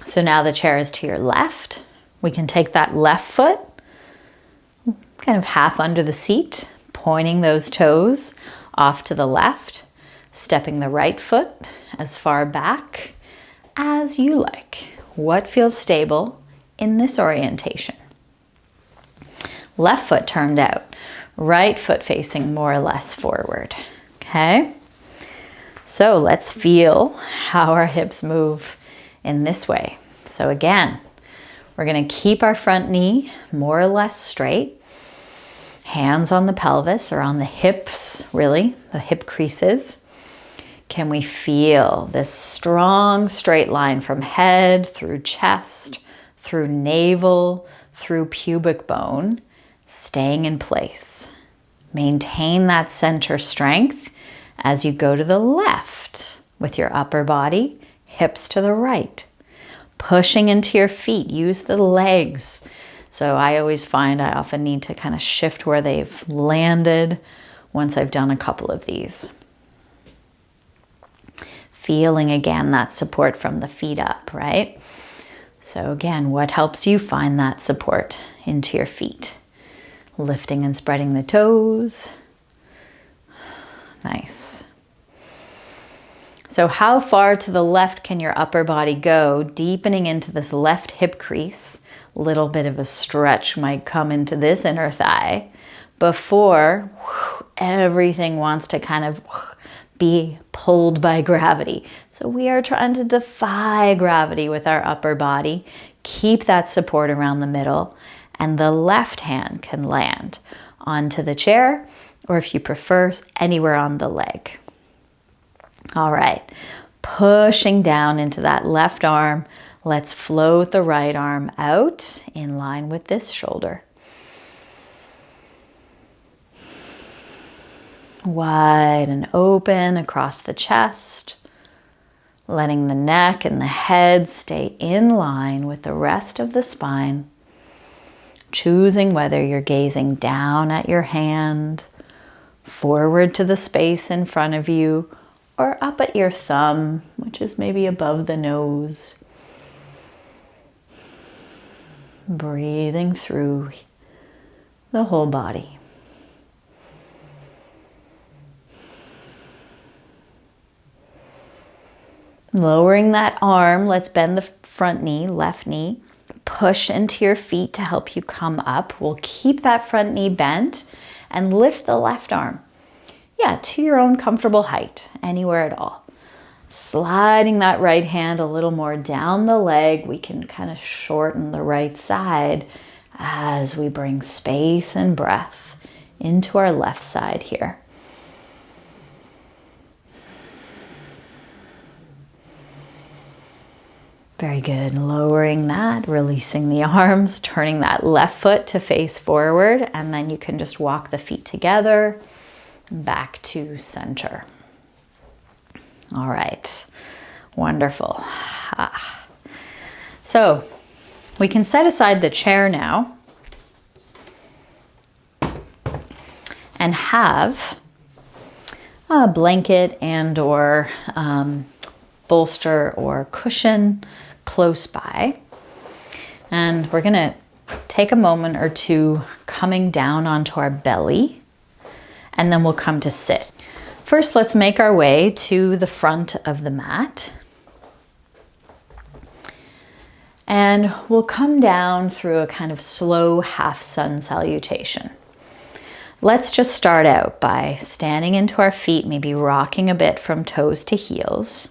So now the chair is to your left. We can take that left foot, kind of half under the seat, pointing those toes off to the left, stepping the right foot as far back as you like. What feels stable in this orientation? Left foot turned out, right foot facing more or less forward, okay? So let's feel how our hips move in this way. So again, we're gonna keep our front knee more or less straight, hands on the pelvis or on the hips, really, the hip creases. Can we feel this strong straight line from head through chest, through navel, through pubic bone, staying in place? Maintain that center strength as you go to the left with your upper body, hips to the right. Pushing into your feet, use the legs. So I always find I often need to kind of shift where they've landed once I've done a couple of these. Feeling again that support from the feet up, right? So again, what helps you find that support into your feet? Lifting and spreading the toes, Nice. So how far to the left can your upper body go? Deepening into this left hip crease. A little bit of a stretch might come into this inner thigh before everything wants to kind of be pulled by gravity. So we are trying to defy gravity with our upper body. Keep that support around the middle, and the left hand can land onto the chair, or if you prefer, anywhere on the leg. All right, pushing down into that left arm. Let's float the right arm out in line with this shoulder. Wide and open across the chest, letting the neck and the head stay in line with the rest of the spine. Choosing whether you're gazing down at your hand, forward to the space in front of you, or up at your thumb, which is maybe above the nose. Breathing through the whole body. Lowering that arm, let's bend the front knee, left knee. Push into your feet to help you come up. We'll keep that front knee bent and lift the left arm. Yeah, to your own comfortable height, anywhere at all. Sliding that right hand a little more down the leg. We can kind of shorten the right side as we bring space and breath into our left side here. Very good. Lowering that, releasing the arms, turning that left foot to face forward, and then you can just walk the feet together back to center. All right. Wonderful. So we can set aside the chair now and have a blanket and or bolster or cushion close by. And we're going to take a moment or two coming down onto our belly, and then we'll come to sit. First, let's make our way to the front of the mat. And we'll come down through a kind of slow half sun salutation. Let's just start out by standing into our feet, maybe rocking a bit from toes to heels.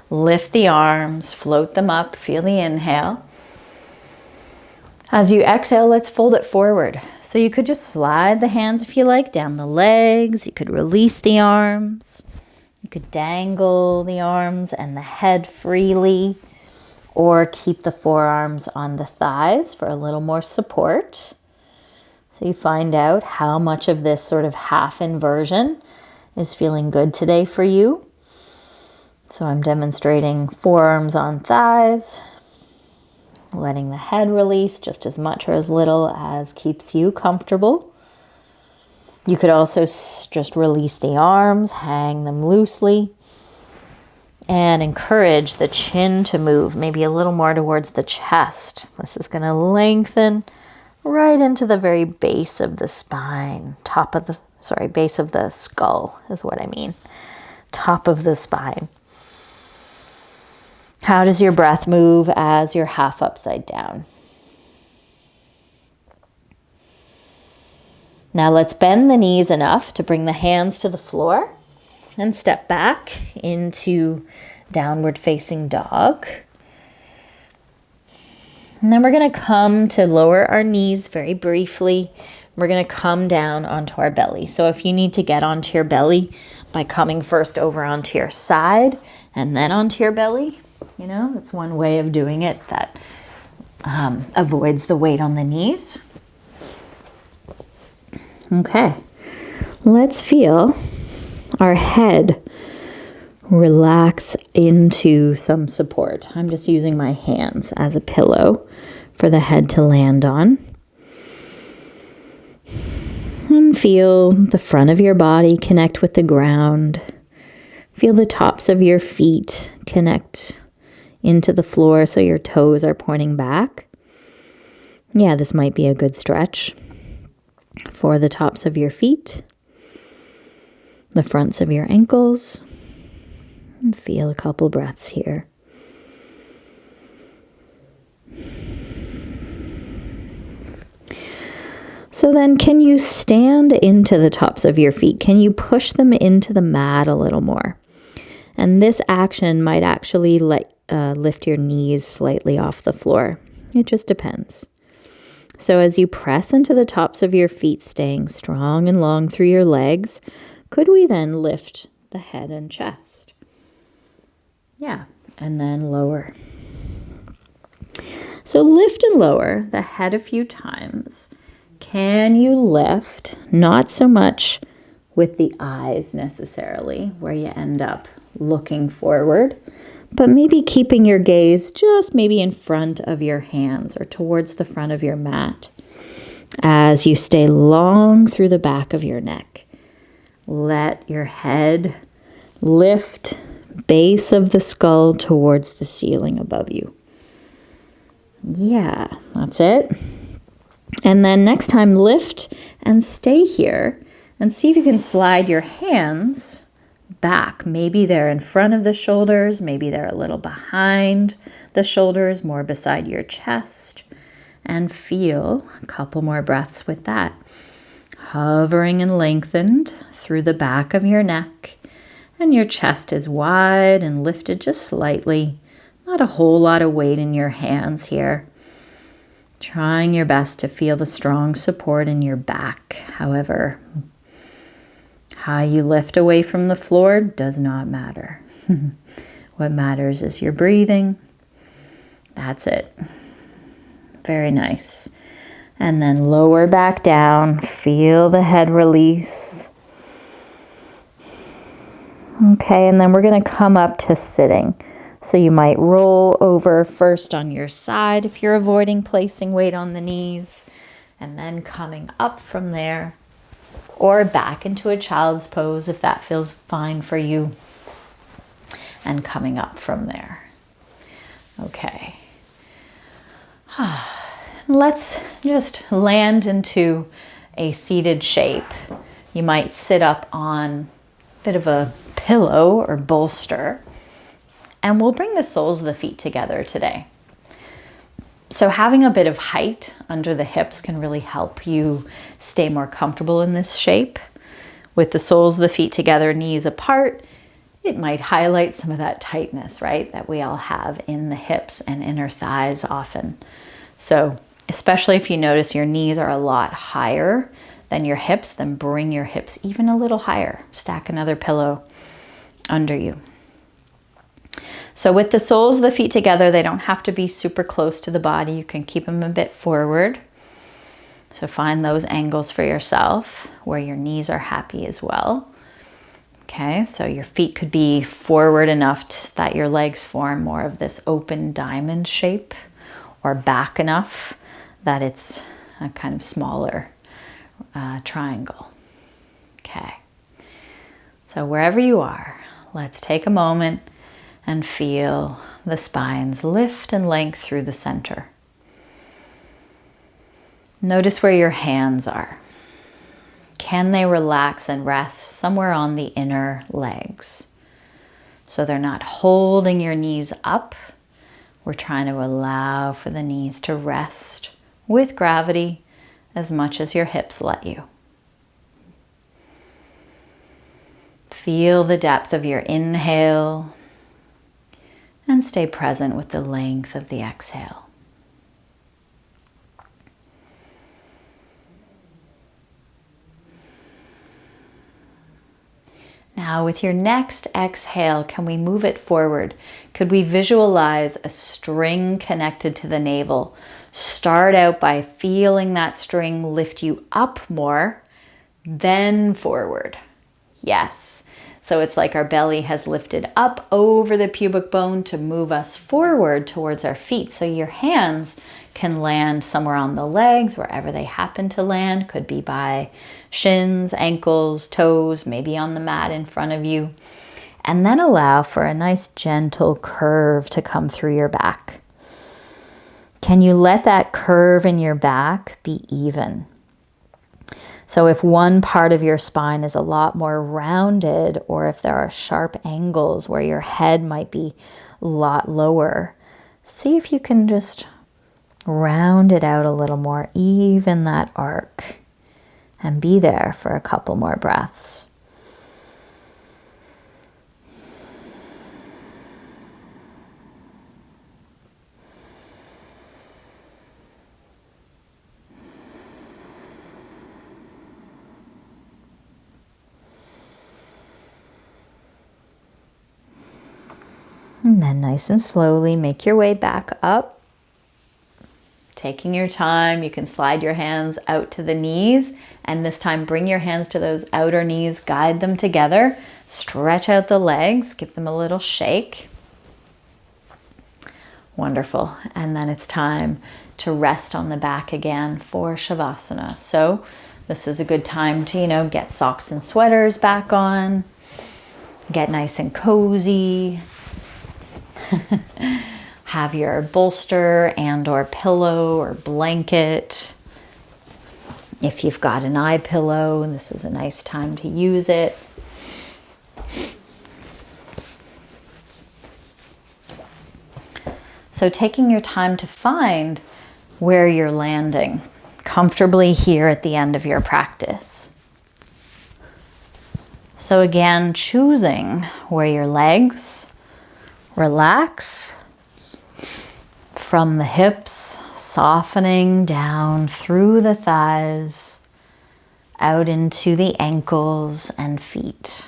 Lift the arms, float them up, feel the inhale. As you exhale, let's fold it forward. So you could just slide the hands, if you like, down the legs. You could release the arms. You could dangle the arms and the head freely, or keep the forearms on the thighs for a little more support. So you find out how much of this sort of half inversion is feeling good today for you. So I'm demonstrating forearms on thighs, letting the head release just as much or as little as keeps you comfortable. You could also just release the arms, hang them loosely, and encourage the chin to move, maybe a little more towards the chest. This is going to lengthen right into the very base of the spine, base of the skull is what I mean, top of the spine. How does your breath move as you're half upside down? Now let's bend the knees enough to bring the hands to the floor and step back into downward facing dog. And then we're going to come to lower our knees very briefly. We're going to come down onto our belly. So if you need to get onto your belly by coming first over onto your side and then onto your belly, that's one way of doing it that avoids the weight on the knees. Okay, let's feel our head relax into some support. I'm just using my hands as a pillow for the head to land on. And feel the front of your body connect with the ground. Feel the tops of your feet connect into the floor so your toes are pointing back. Yeah, this might be a good stretch for the tops of your feet. the fronts of your ankles. And feel a couple breaths here. So then, can you stand into the tops of your feet? Can you push them into the mat a little more? And this action might actually lift your knees slightly off the floor. It just depends. So as you press into the tops of your feet, staying strong and long through your legs, could we then lift the head and chest? Yeah, and then lower. So lift and lower the head a few times. Can you lift? Not so much with the eyes necessarily, where you end up looking forward, but maybe keeping your gaze just maybe in front of your hands or towards the front of your mat as you stay long through the back of your neck. Let your head lift, base of the skull towards the ceiling above you. Yeah, that's it. And then next time, lift and stay here and see if you can slide your hands back. Maybe they're in front of the shoulders, maybe they're a little behind the shoulders, more beside your chest. And feel a couple more breaths with that. Hovering and lengthened through the back of your neck. And your chest is wide and lifted just slightly. Not a whole lot of weight in your hands here. Trying your best to feel the strong support in your back. However, how you lift away from the floor does not matter. What matters is your breathing. That's it. Very nice. And then lower back down. Feel the head release. Okay, and then we're going to come up to sitting. So you might roll over first on your side if you're avoiding placing weight on the knees, and then coming up from there, or back into a child's pose if that feels fine for you, and coming up from there. Okay. Let's just land into a seated shape. You might sit up on a bit of a pillow or bolster. And we'll bring the soles of the feet together today. So having a bit of height under the hips can really help you stay more comfortable in this shape. With the soles of the feet together, knees apart, it might highlight some of that tightness, right, that we all have in the hips and inner thighs often. So especially if you notice your knees are a lot higher than your hips, then bring your hips even a little higher. Stack another pillow under you. So with the soles of the feet together, they don't have to be super close to the body. You can keep them a bit forward. So find those angles for yourself where your knees are happy as well. Okay, so your feet could be forward enough that your legs form more of this open diamond shape, or back enough that it's a kind of smaller triangle. Okay, so wherever you are, let's take a moment and feel the spines lift and length through the center. Notice where your hands are. Can they relax and rest somewhere on the inner legs? So they're not holding your knees up. We're trying to allow for the knees to rest with gravity as much as your hips let you. Feel the depth of your inhale. And stay present with the length of the exhale. Now with your next exhale, can we move it forward? Could we visualize a string connected to the navel? Start out by feeling that string lift you up more, then forward. Yes. So it's like our belly has lifted up over the pubic bone to move us forward towards our feet. So your hands can land somewhere on the legs, wherever they happen to land. Could be by shins, ankles, toes, maybe on the mat in front of you. And then allow for a nice gentle curve to come through your back. Can you let that curve in your back be even? So if one part of your spine is a lot more rounded, or if there are sharp angles where your head might be a lot lower, see if you can just round it out a little more, even that arc, and be there for a couple more breaths. And then nice and slowly make your way back up. Taking your time, you can slide your hands out to the knees, and this time bring your hands to those outer knees, guide them together, stretch out the legs, give them a little shake. Wonderful. And then it's time to rest on the back again for Shavasana. So this is a good time to, get socks and sweaters back on, get nice and cozy. Have your bolster and or pillow or blanket. If you've got an eye pillow, this is a nice time to use it. So taking your time to find where you're landing comfortably here at the end of your practice. So again, choosing where your legs relax from the hips, softening down through the thighs, out into the ankles and feet.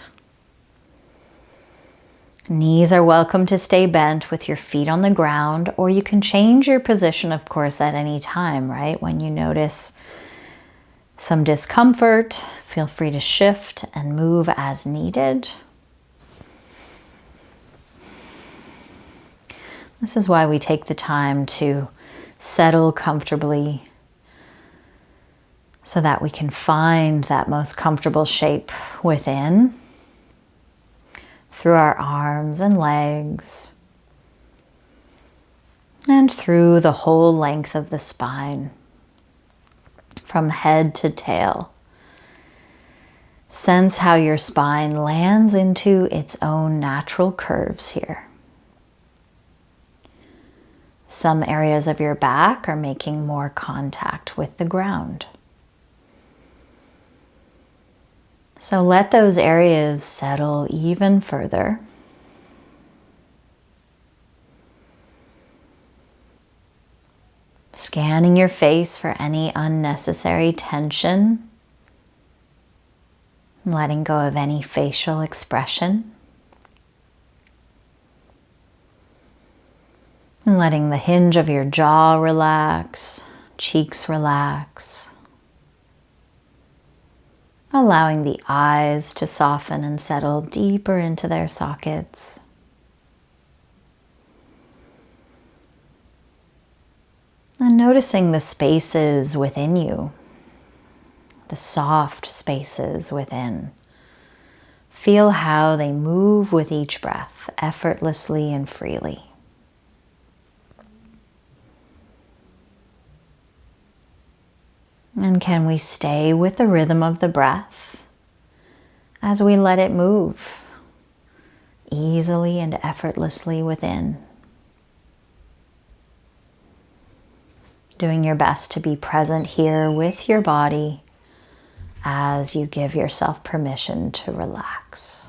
Knees are welcome to stay bent with your feet on the ground, or you can change your position, of course, at any time, right? When you notice some discomfort, feel free to shift and move as needed. This is why we take the time to settle comfortably so that we can find that most comfortable shape within through our arms and legs and through the whole length of the spine from head to tail. Sense how your spine lands into its own natural curves here. Some areas of your back are making more contact with the ground. So let those areas settle even further. Scanning your face for any unnecessary tension. Letting go of any facial expression. And letting the hinge of your jaw relax, cheeks relax. Allowing the eyes to soften and settle deeper into their sockets. And noticing the spaces within you, the soft spaces within. Feel how they move with each breath, effortlessly and freely. And can we stay with the rhythm of the breath as we let it move easily and effortlessly within? Doing your best to be present here with your body as you give yourself permission to relax.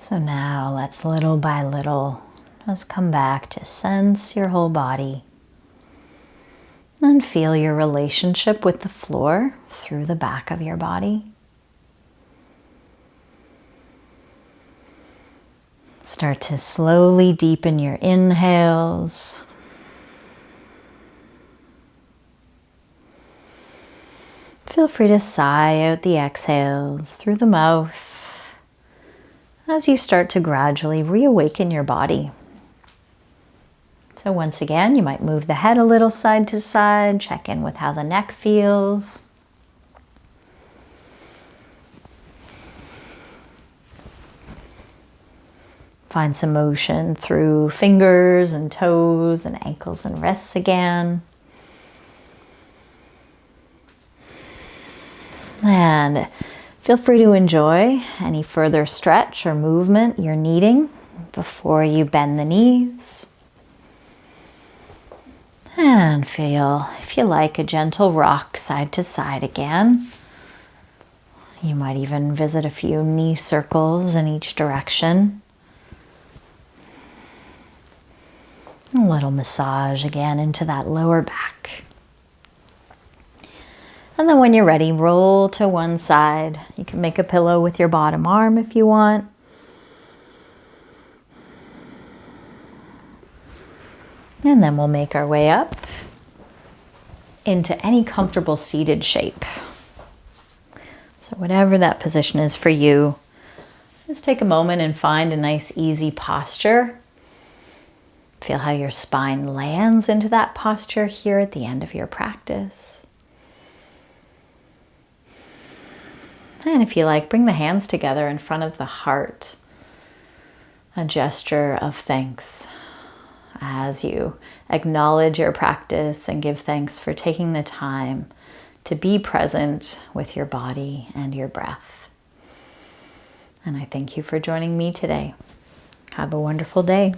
So now let's little by little just come back to sense your whole body and feel your relationship with the floor through the back of your body. Start to slowly deepen your inhales. Feel free to sigh out the exhales through the mouth as you start to gradually reawaken your body. So once again, you might move the head a little side to side, check in with how the neck feels. Find some motion through fingers and toes and ankles and wrists again. And feel free to enjoy any further stretch or movement you're needing before you bend the knees. And feel, if you like, a gentle rock side to side again. You might even visit a few knee circles in each direction. A little massage again into that lower back. And then when you're ready, roll to one side. You can make a pillow with your bottom arm if you want. And then we'll make our way up into any comfortable seated shape. So whatever that position is for you, just take a moment and find a nice easy posture. Feel how your spine lands into that posture here at the end of your practice. And if you like, bring the hands together in front of the heart, a gesture of thanks as you acknowledge your practice and give thanks for taking the time to be present with your body and your breath. And I thank you for joining me today. Have a wonderful day.